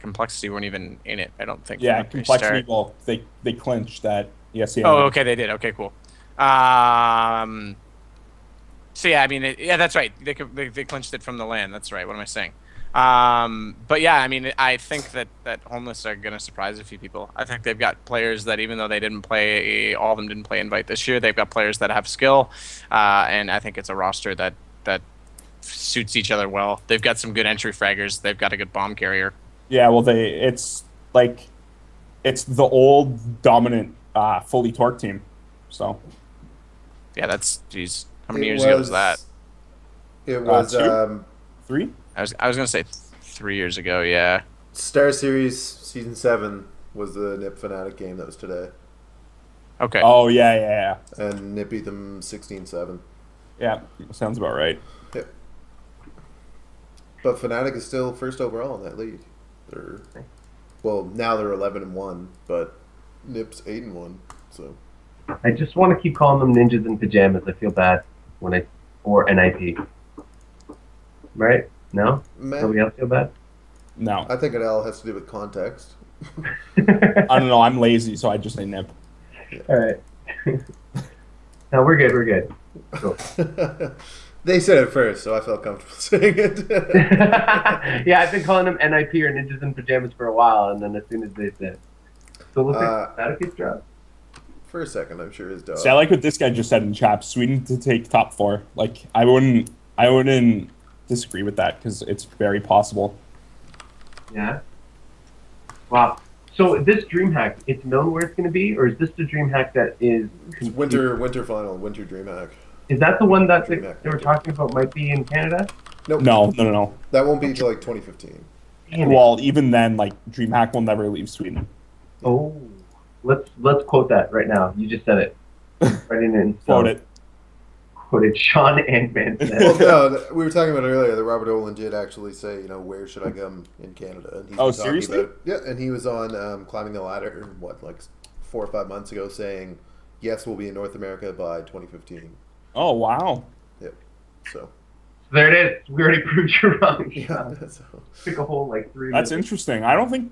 Complexity weren't even in it, I don't think. Yeah, Complexity, well, they clinched that. Yes, yeah. Oh, okay, they did. Okay, cool. So yeah, I mean, yeah, that's right. They clinched it from the LAN. That's right. What am I saying? But yeah, I mean, I think that Homeless are going to surprise a few people. I think they've got players that even though they didn't play, all of them didn't play Invite this year, they've got players that have skill, and I think it's a roster that suits each other well. They've got some good entry fraggers. They've got a good bomb carrier. Yeah, well, it's the old dominant fully torqued team. So yeah, that's geez. How many years ago was that? It was 3. I was gonna say 3 years ago. Yeah. Star Series Season 7 was the NIP Fnatic game that was today. Okay. Oh yeah. And NIP beat them 16-7. Yeah, sounds about right. Yeah. But Fnatic is still first overall in that league. Now they're 11-1, but NIP's 8-1. So. I just want to keep calling them ninjas in pajamas. I feel bad or NIP. Right? No? Nobody else feel bad? No. I think it all has to do with context. I don't know. I'm lazy, so I just say NIP. Yeah. All right. No, we're good. We're good. Cool. They said it first, so I felt comfortable saying it. Yeah, I've been calling them NIP or ninjas in pajamas for a while, and then as soon as they said, so look at Sadokist drop. For a second, I'm sure his dog. See, I like what this guy just said in chat. Sweden to take top 4. Like, I wouldn't disagree with that because it's very possible. Yeah. Wow. So this DreamHack, it's known where it's going to be, or is this the DreamHack that is winter final, winter DreamHack? Is that the one that they were talking about might be in Canada? Nope. No. That won't be till like 2015. Well, even then, like DreamHack will never leave Sweden. Oh, let's quote that right now. You just said it. Right in Quote it. Quoted Sean Antman said. Well, no, we were talking about earlier that Robert Owen did actually say, where should I come in Canada? And he's been seriously? and he was on Climbing the Ladder, like 4 or 5 months ago, saying, yes, we'll be in North America by 2015. Oh, wow. Yep. So there it is. We already proved you wrong. yeah. So. Took a whole 3 That's minutes. interesting. I don't think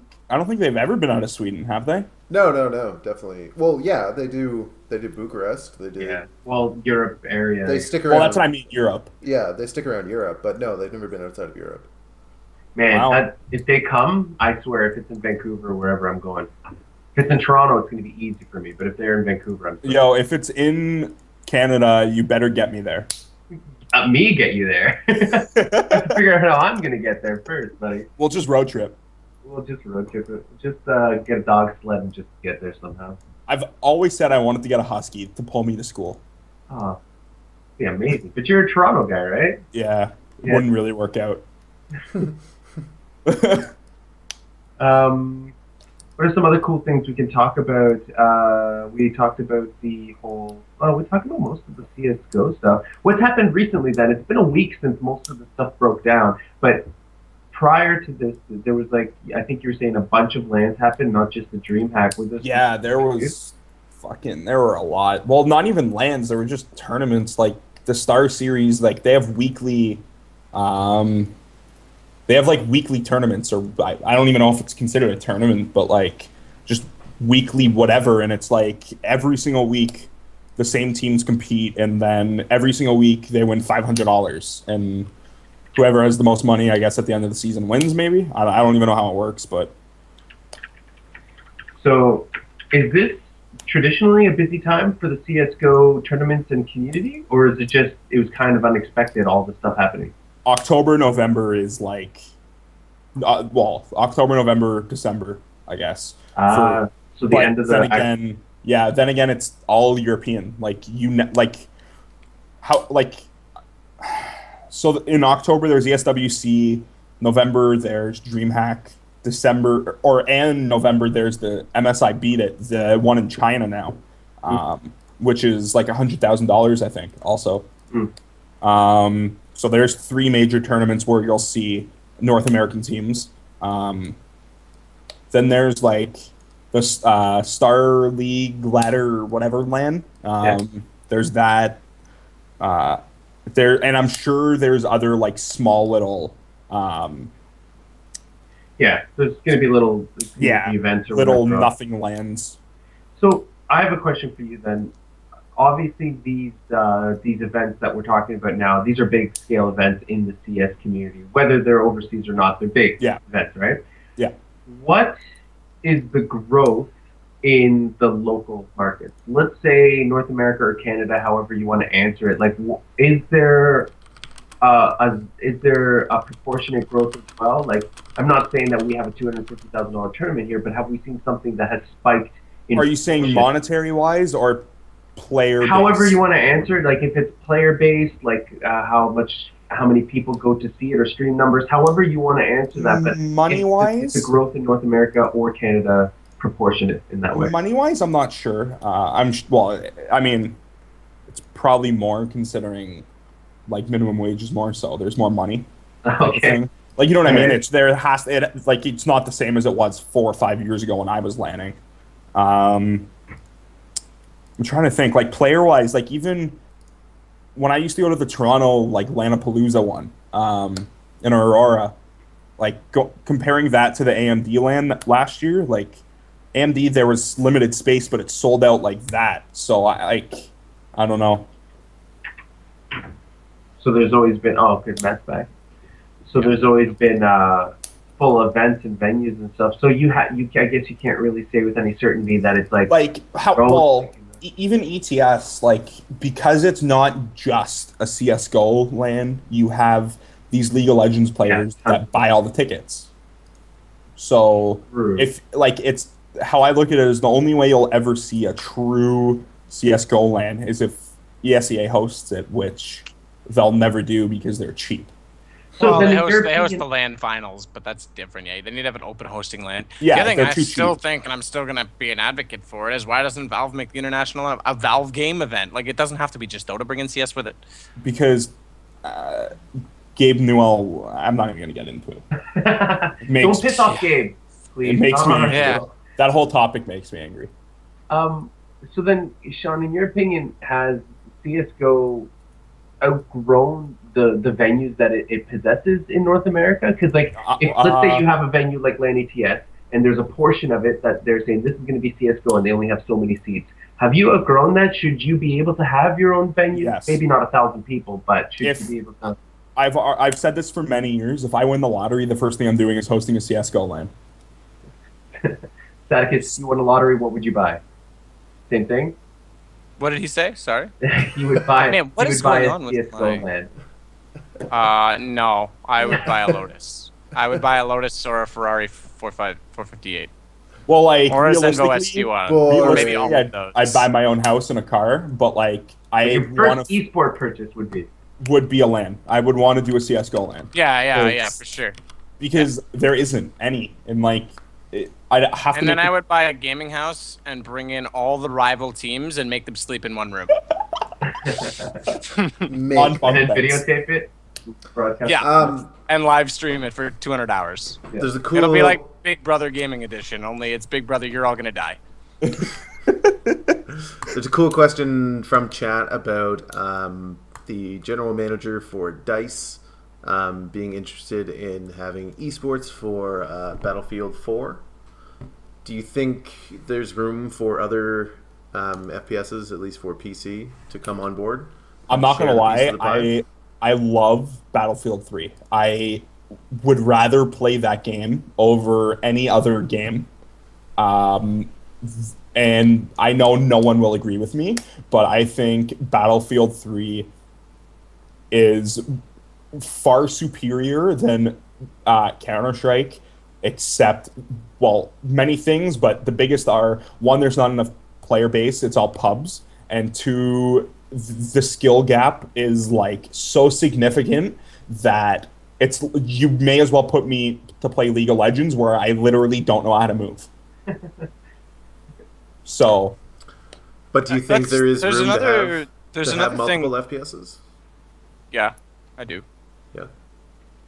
they've ever been out of Sweden, have they? No, definitely. Well, yeah, they do. They did Bucharest. They did. Yeah. Well, Europe area. They stick around. Well, that's what I mean, Europe. Yeah, they stick around Europe, but no, they've never been outside of Europe. Man, Wow. if they come, I swear, if it's in Vancouver or wherever I'm going, if it's in Toronto, it's going to be easy for me. But if they're in Vancouver, I'm Yo, if it's in Canada, you better get me there. me get you there. Let's figure out how I'm going to get there first, buddy. We'll just road trip. We'll just road trip it. Just get a dog sled and just get there somehow. I've always said I wanted to get a husky to pull me to school. Oh, be amazing. But you're a Toronto guy, right? Yeah, Yeah. wouldn't really work out. What are some other cool things we can talk about? We talked about we talked about most of the CSGO stuff. What's happened recently then? It's been a week since most of the stuff broke down, but prior to this, there was I think you were saying a bunch of LANs happened, not just the DreamHack. Was this? Yeah, there were a lot. Well, not even LANs. There were just tournaments like the Star Series. Like they have weekly, weekly tournaments, or I don't even know if it's considered a tournament, but like just weekly whatever. And it's like every single week the same teams compete, and then every single week they win $500, and whoever has the most money, I guess, at the end of the season wins, maybe? I don't even know how it works, but... So, is this traditionally a busy time for the CSGO tournaments and community? Or is it was kind of unexpected, all this stuff happening? October, November is like... October, November, December, I guess. So the end of the... Then again, it's all European. So in October, there's ESWC. November, there's DreamHack. And November, there's the MSI Beat It, the one in China now, which is like $100,000, I think, also. So there's 3 major tournaments where you'll see North American teams. Then there's like the Star League Ladder whatever LAN. There's that. And I'm sure there's other like small little there's going to be little events or little whatever. nothing lands. So I have a question for you then. Obviously these events that we're talking about now, these are big scale events in the CS community. Whether they're overseas or not, they're big events, right? Yeah. What is the growth in the local markets? Let's say North America or Canada, however you want to answer it. Like, is there a proportionate growth as well? Like, I'm not saying that we have a $250,000 tournament here, but have we seen something that has spiked? Are you saying monetary wise or player based? However you want to answer it. Like, if it's player based, like how many people go to see it, or stream numbers, however you want to answer that. But money wise, the growth in North America or Canada proportionate in that way? Money wise, I'm not sure. I mean, it's probably more, considering like minimum wage is more, so there's more money. Okay. Like, you know what I mean? It's not the same as it was 4 or 5 years ago when I was landing. I'm trying to think, like, player wise, like even when I used to go to the Toronto like Lanapalooza one in Aurora, like comparing that to the AMD LAN last year, like AMD there was limited space, but it sold out like that. So I don't know. So there's always been Matt's back. So there's always been full events and venues and stuff. So I guess you can't really say with any certainty that it's even ETS, like, because it's not just a CSGO LAN, you have these League of Legends players that buy all the tickets. So if it's how I look at it is the only way you'll ever see a true CSGO LAN is if ESEA hosts it, which they'll never do because they're cheap. So Well, then they in your host opinion- the LAN finals, but that's different. Yeah, they need to have an open hosting LAN. Yeah, the other thing they're I too still cheap. think, and I'm still gonna be an advocate for it, is why doesn't Valve make the international a Valve game event? Like, it doesn't have to be just Dota. Bring in CS with it. Because Gabe Newell, I'm not even going to get into it. Don't piss off Gabe, please. It makes Not on our me, Yeah. show. that whole topic makes me angry. So then, Sean, in your opinion, has CS:GO outgrown the venues that it possesses in North America? Because, like, if let's say you have a venue like LAN ETS, and there's a portion of it that they're saying this is going to be CS:GO, and they only have so many seats. Have you outgrown that? Should you be able to have your own venue? Yes. Maybe not 1,000 people, but should you be able to? I've said this for many years. If I win the lottery, the first thing I'm doing is hosting a CS:GO LAN. Sadokist, you won a lottery, what would you buy? Same thing? What did he say? Sorry. You would buy. Man, what you is would buy going a on with CS:GO my- LAN. No, I would buy a Lotus. I would buy a Lotus or a Ferrari 458. Well, like, Or a Zenvo realistically, ST1. Well, Or realistically, maybe all of those. I'd buy my own house and a car, but like Your want first to esport purchase would be. would be a LAN. I would want to do a CS:GO LAN Yeah, for sure. because there isn't any, and like I'd have to. And then make I would buy a gaming house and bring in all the rival teams and make them sleep in one room. Make- On bunk And then beds. videotape it. Broadcast Yeah. And live stream it for 200 hours. Yeah. There's a cool. It'll be like Big Brother Gaming Edition, only it's Big Brother, you're all gonna die. There's a cool question from chat about the general manager for DICE being interested in having esports for Battlefield 4. Do you think there's room for other FPSs, at least for PC, to come on board? I'm not Share gonna a piece lie, of the pie? I love Battlefield 3. I would rather play that game over any other game. And I know no one will agree with me, but I think Battlefield 3 is far superior than Counter-Strike, except, well, many things, but the biggest are, one, there's not enough player base, it's all pubs, and two, the skill gap is like so significant that it's you may as well put me to play League of Legends where I literally don't know how to move. So, But do you think there is there's room another to have another thing. multiple FPSs? Yeah, I do. Yeah.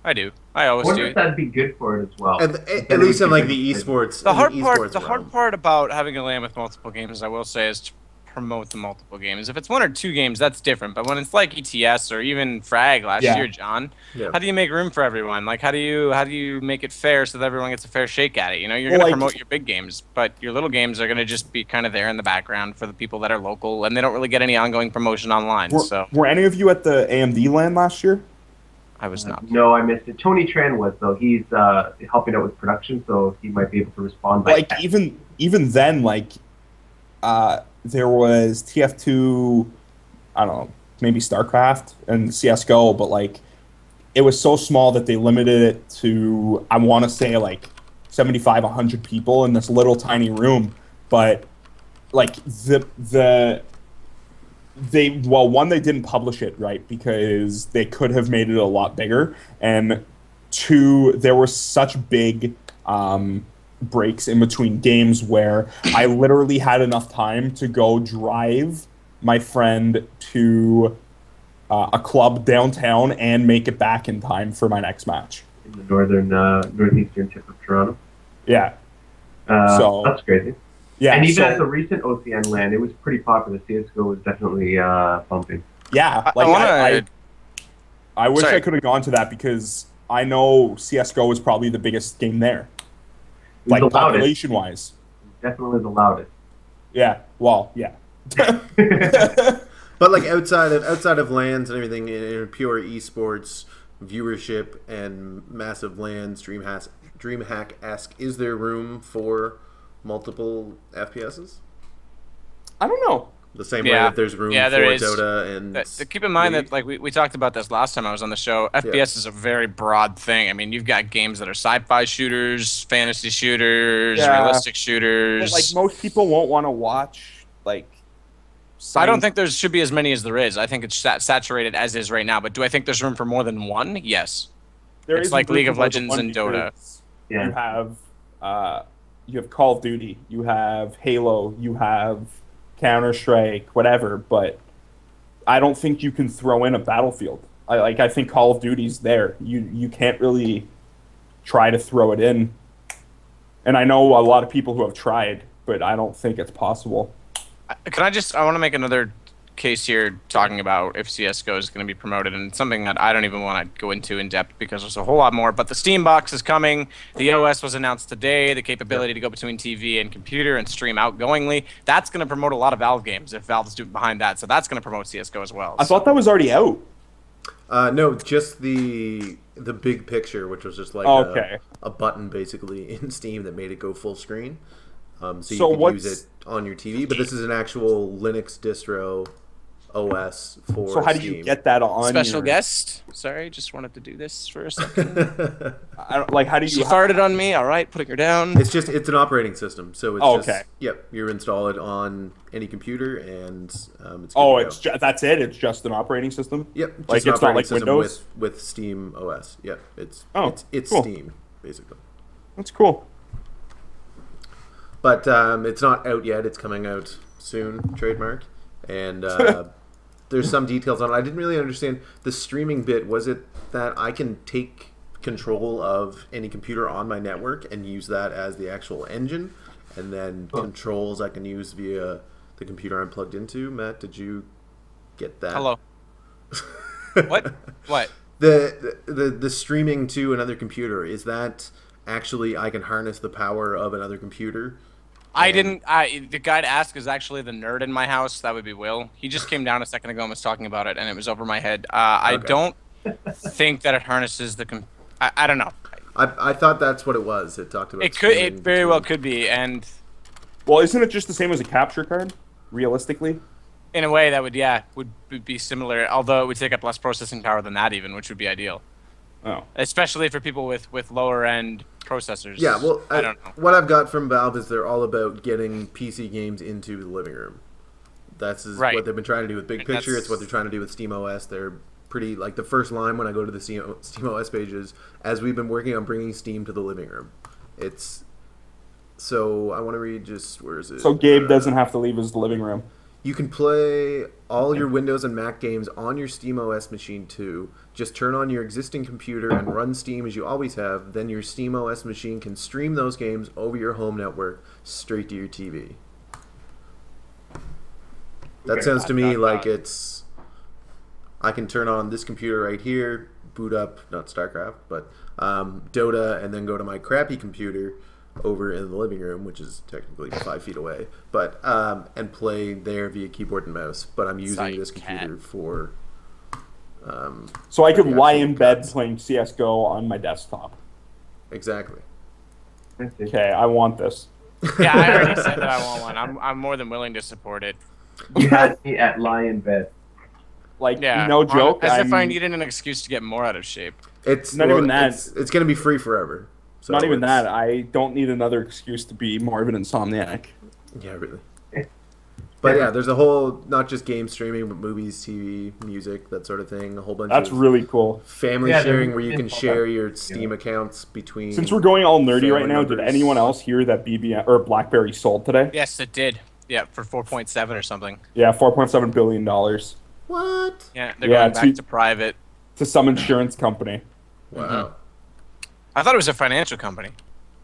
I do. I I always wonder do. if that'd be good for it as well. At Then least we in could like the bring- esports. The in hard esports part realm. about having a LAN with multiple games, I will say, is to promote the multiple games. If it's one or two games, that's different. But when it's like ETS or even Frag last Yeah. year, John, Yeah. how do you make room for everyone? Like, how do you make it fair so that everyone gets a fair shake at it? You know, you're Well, gonna like- promote your big games, but your little games are gonna just be kind of there in the background for the people that are local, and they don't really get any ongoing promotion online. So were any of you at the AMD LAN last year? I was not. No, I missed it. Tony Tran was, though. He's helping out with production, so he might be able to respond by Like text. even then, like there was TF2, I don't know, maybe StarCraft and CS:GO, but like it was so small that they limited it to, I want to say, like 75, 100 people in this little tiny room. But like one, they didn't publish it right because they could have made it a lot bigger, and two, there were such big breaks in between games where I literally had enough time to go drive my friend to a club downtown and make it back in time for my next match. In the northeastern tip of Toronto. Yeah. So- That's crazy. Yeah. And even so- at the recent OCN LAN, it was pretty popular. CS:GO was definitely bumping. yeah, like I wish Sorry. I could have gone to that because I know CS:GO is probably the biggest game there, It was like the loudest. population wise. Definitely the loudest. Yeah. Well, yeah. But like outside of LANs and everything, in pure esports viewership and massive LANs, DreamHack-esque, is there room for multiple FPSs? I don't know. The same way Yeah. that there's room Yeah, for there is. Dota and Keep in mind League. that, like, we talked about this last time I was on the show. FPS is a very broad thing. I mean, you've got games that are sci-fi shooters, fantasy shooters, Yeah. realistic But, shooters. like most people won't want to watch like. I don't think there should be as many as there is. I think it's saturated as is right now. But do I think there's room for more than one? Yes. It's like League of Legends and Dota. Yeah. You have Call of Duty, you have Halo, you have Counter-Strike, whatever, but I don't think you can throw in a Battlefield. I think Call of Duty's there. You can't really try to throw it in. And I know a lot of people who have tried, but I don't think it's possible. I want to make another case here talking about if CSGO is going to be promoted, and something that I don't even want to go into in depth because there's a whole lot more, but the Steam box is coming. The OS was announced today, the capability to go between TV and computer and stream outgoingly. That's going to promote a lot of Valve games if Valve is behind that, so that's going to promote CSGO as well. I thought that was already out. No, just the big picture, which was just like a button basically in Steam that made it go full screen. So you could use it on your TV, but this is an actual Linux distro OS for So how did you get that on Special guest? Sorry, just wanted to do this for a second. How do you... She farted on me, all right, putting her down. It's an operating system, so it's yep, you install it on any computer, and it's that's it? It's just an operating system? Yep. It's not like Windows? With Steam OS. Yep, it's cool. Steam, basically. That's cool. But it's not out yet. It's coming out soon, trademarked. And there's some details on it. I didn't really understand the streaming bit. Was it that I can take control of any computer on my network and use that as the actual engine, and then controls I can use via the computer I'm plugged into? Matt, did you get that? Hello. What? The streaming to another computer, is that actually I can harness the power of another computer? The guy to ask is actually the nerd in my house. That would be Will. He just came down a second ago and was talking about it, and it was over my head. I don't think that it harnesses the... I don't know. I thought that's what it was. It talked about... It very well could be, and... Well, isn't it just the same as a capture card, realistically? In a way, that would be similar, although it would take up less processing power than that even, which would be ideal. Oh. Especially for people with lower-end processors. Yeah, well, I don't know. What I've got from Valve is they're all about getting PC games into the living room. That's what they've been trying to do with Big Picture. It's what they're trying to do with SteamOS. They're pretty, like, the first line when I go to the SteamOS pages, as we've been working on bringing Steam to the living room. So I want to read just, where is it? So Gabe doesn't have to leave his living room. You can play all your Windows and Mac games on your SteamOS machine too. Just turn on your existing computer and run Steam as you always have. Then your SteamOS machine can stream those games over your home network straight to your TV. That sounds to me like it's... I can turn on this computer right here, boot up, not StarCraft, but Dota, and then go to my crappy computer over in the living room, which is technically 5 feet away, but and play there via keyboard and mouse. But I'm using this computer for... so I could lie in bed playing CSGO on my desktop. Exactly. Okay, I want this. Yeah, I already said that I want one. I'm more than willing to support it. You had me at lie in bed. Like, no joke. As if I needed an excuse to get more out of shape. It's not even that. It's going to be free forever. So not even that. I don't need another excuse to be more of an insomniac. Yeah, really. But yeah, there's a whole, not just game streaming, but movies, TV, music, that sort of thing. A whole bunch That's really cool. Family sharing where you can share your Steam accounts between... Since we're going all nerdy right now, did anyone else hear that BlackBerry sold today? Yes, it did. Yeah, for 4.7 or something. Yeah, $4.7 billion. What? Yeah, they're going back to private. To some insurance company. Wow. Mm-hmm. I thought it was a financial company.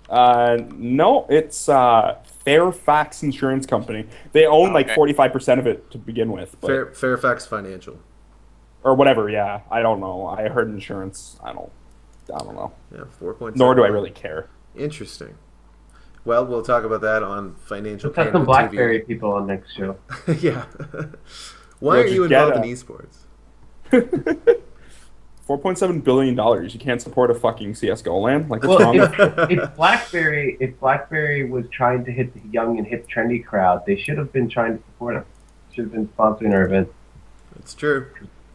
No, it's Fairfax Insurance Company. They own like 45% of it to begin with. But... Fairfax Financial. Or whatever, yeah. I don't know. I heard insurance. I don't know. Yeah, 4.7. Nor do I really care. Interesting. Well, we'll talk about that on Financial Canada TV. Let's have some BlackBerry people on next show. Yeah. Why are you involved in esports? $4.7 billion. You can't support a fucking CSGO LAN? Like, what's wrong? If BlackBerry was trying to hit the young and hip trendy crowd, they should have been trying to support them. Should have been sponsoring our events. That's true.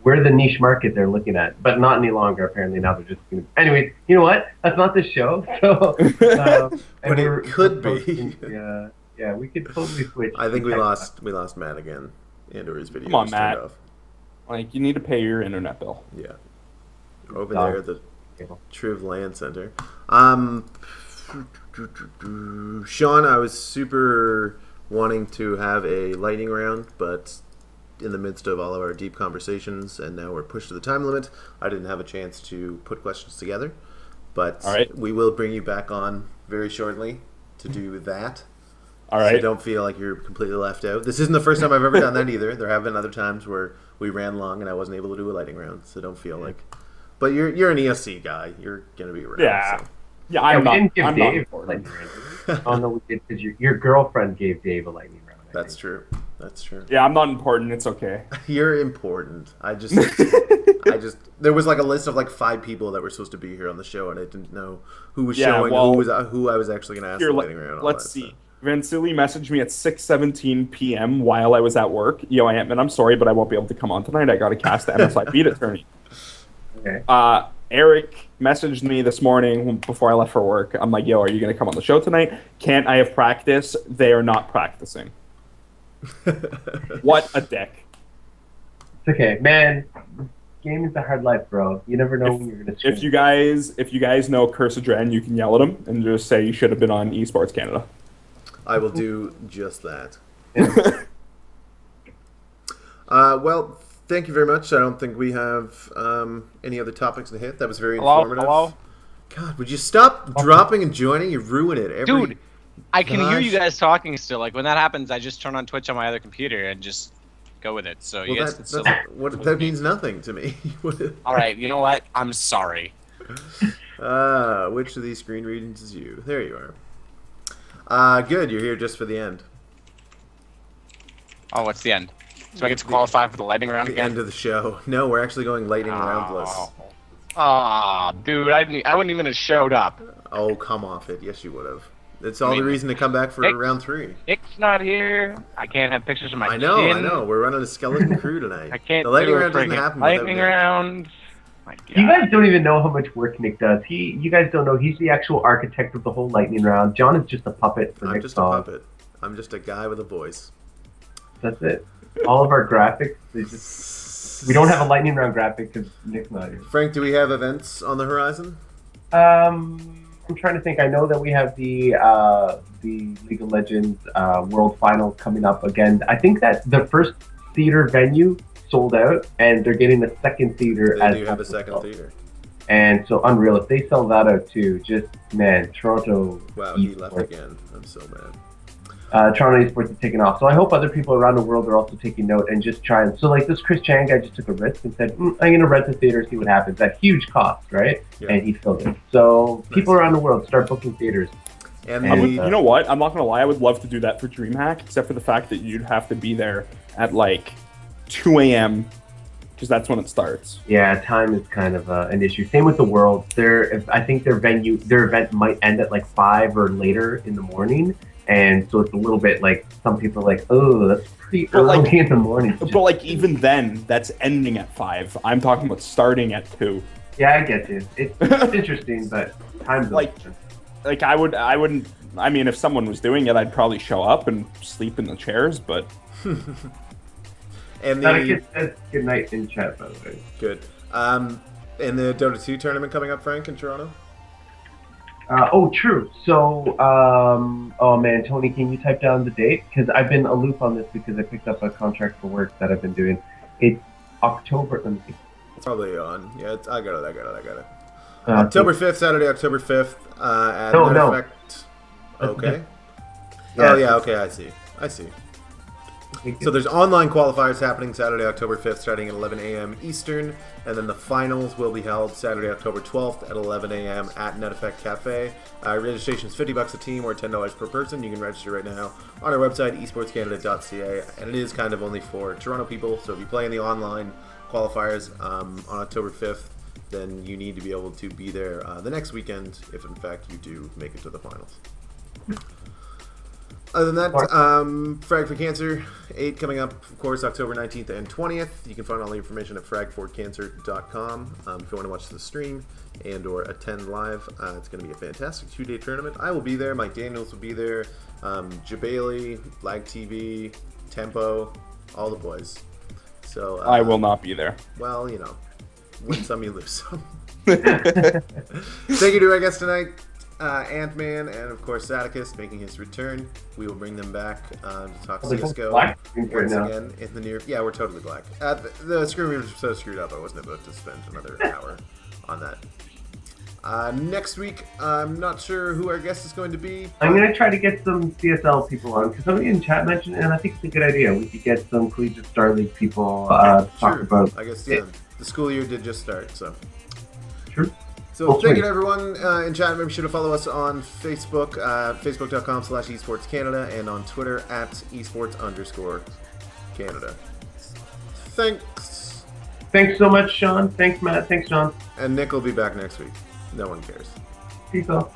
We're the niche market they're looking at, but not any longer. Apparently now they're just. Anyways, you know what? That's not the show. So, but it could be. Yeah, we could totally switch. I think we lost Matt again. Into his video. Come on, Matt. Off. Like, you need to pay your internet bill. Yeah. Over there, the Triv Land Center. Sean, I was super wanting to have a lightning round, but in the midst of all of our deep conversations, and now we're pushed to the time limit, I didn't have a chance to put questions together. But we will bring you back on very shortly to do that. All right. So don't feel like you're completely left out. This isn't the first time I've ever done that either. There have been other times where we ran long and I wasn't able to do a lightning round, so don't feel like... But you're an ESC guy. You're going to be around. Yeah. So. Yeah, I'm not. Didn't give I'm Dave not a lightning round. Oh no, we did because your girlfriend gave Dave a lightning round. That's true. That's true. Yeah, I'm not important. It's okay. You're important. There was like a list of like 5 people that were supposed to be here on the show, and I didn't know who was showing, who I was actually going to ask the lightning round. Let's see. Vansili messaged me at 6:17 p.m. while I was at work. Yo, Antman, I'm sorry, but I won't be able to come on tonight. I got to cast the MSI Beat Attorney. Okay. Eric messaged me this morning before I left for work. I'm like, yo, are you going to come on the show tonight? Can't I have practice? They are not practicing. What a dick. It's okay, man. Gaming's a hard life, bro. You never know when you're going to scream. If you guys know Curse Adren, you can yell at him and just say you should have been on eSports Canada. I will do just that. Well, thank you very much. I don't think we have any other topics to hit. That was very informative. Hello? God, would you stop dropping and joining? You ruin it. Dude, I can hear you guys talking still. Like, when that happens, I just turn on Twitch on my other computer and just go with it. So, you guys can still... that means nothing to me. All right, you know what? I'm sorry. Which of these screen readings is you? There you are. Good, you're here just for the end. Oh, what's the end? So I get to qualify for the lightning round the again? End of the show. No, we're actually going lightning roundless. Oh, dude, I wouldn't even have showed up. Oh, come off it. Yes, you would have. It's all the reason to come back for round 3. Nick's not here. I can't have pictures of my I know. chin. We're running a skeleton crew tonight. I can't the lightning do round doesn't friggin' happen lightning without round. My God. You guys don't even know how much work Nick does. You guys don't know. He's the actual architect of the whole lightning round. John is just a puppet for I'm Nick's just song. a puppet. I'm just a guy with a voice. That's it. All of our graphics, we don't have a lightning round graphic because Nick's not here. Frank, do we have events on the horizon? I'm trying to think. I know that we have the League of Legends World Final coming up again. I think that the first theater venue sold out, and they're getting a second theater. They do have a second theater. And so unreal. If they sell that out too, just man, Toronto. Wow, he left again. I'm so mad. Toronto esports is taking off. So I hope other people around the world are also taking note and just trying. So like this Chris Chang guy just took a risk and said, I'm going to rent the theater, see what happens. At huge cost, right? Yeah. And he filled it. So people around the world start booking theaters. And you know what? I'm not going to lie. I would love to do that for DreamHack, except for the fact that you'd have to be there at like 2 a.m. because that's when it starts. Yeah, time is kind of an issue. Same with the World. I think their event might end at like 5 or later in the morning. And so it's a little bit like some people are like, oh, that's pretty early in the morning. But like even then, that's ending at 5. I'm talking about starting at 2. Yeah, I get you. It's interesting, but time's like I wouldn't. I mean, if someone was doing it, I'd probably show up and sleep in the chairs. But and Sadokist says good night in chat, by the way. Good. And the Dota 2 tournament coming up, Frank, in Toronto. True. So, oh man, Tony, can you type down the date? Because I've been aloof on this because I picked up a contract for work that I've been doing. It's October. Let me see. It's probably on. Yeah, I got it. October 5th, Saturday, October 5th, at No. Effect. Okay. Yeah. Oh yeah. Okay, I see. So there's online qualifiers happening Saturday, October 5th, starting at 11 a.m. Eastern, and then the finals will be held Saturday, October 12th at 11 a.m. at Net Effect Cafe. Registration is $50 a team or $10 per person. You can register right now on our website, eSportsCanada.ca, and it is kind of only for Toronto people. So if you play in the online qualifiers on October 5th, then you need to be able to be there the next weekend if, in fact, you do make it to the finals. Other than that, Frag for Cancer 8 coming up, of course, October 19th and 20th. You can find all the information at fragforcancer.com if you want to watch the stream and or attend live. It's going to be a fantastic 2-day tournament. I will be there. Mike Daniels will be there. Jabali, Lag TV, Tempo, all the boys. So I will not be there. Well, you know, win some, you lose some. Thank you to our guest tonight, Antman, and of course Sadokist making his return. We will bring them back to talk CSGO once again in the near. Yeah, we're totally black. The screen readers were so screwed up, I wasn't about to spend another hour on that. Next week, I'm not sure who our guest is going to be. I'm going to try to get some CSL people on, because somebody in chat mentioned it, and I think it's a good idea. We could get some Collegiate Star League people to talk about I guess, yeah, the school year did just start, so. Sure. So thank you to everyone in chat. Remember, be sure to follow us on Facebook, facebook.com/eSportsCanada, and on Twitter @esports_Canada. Thanks. Thanks so much, Sean. Thanks, Matt. Thanks, John. And Nick will be back next week. No one cares. Peace out.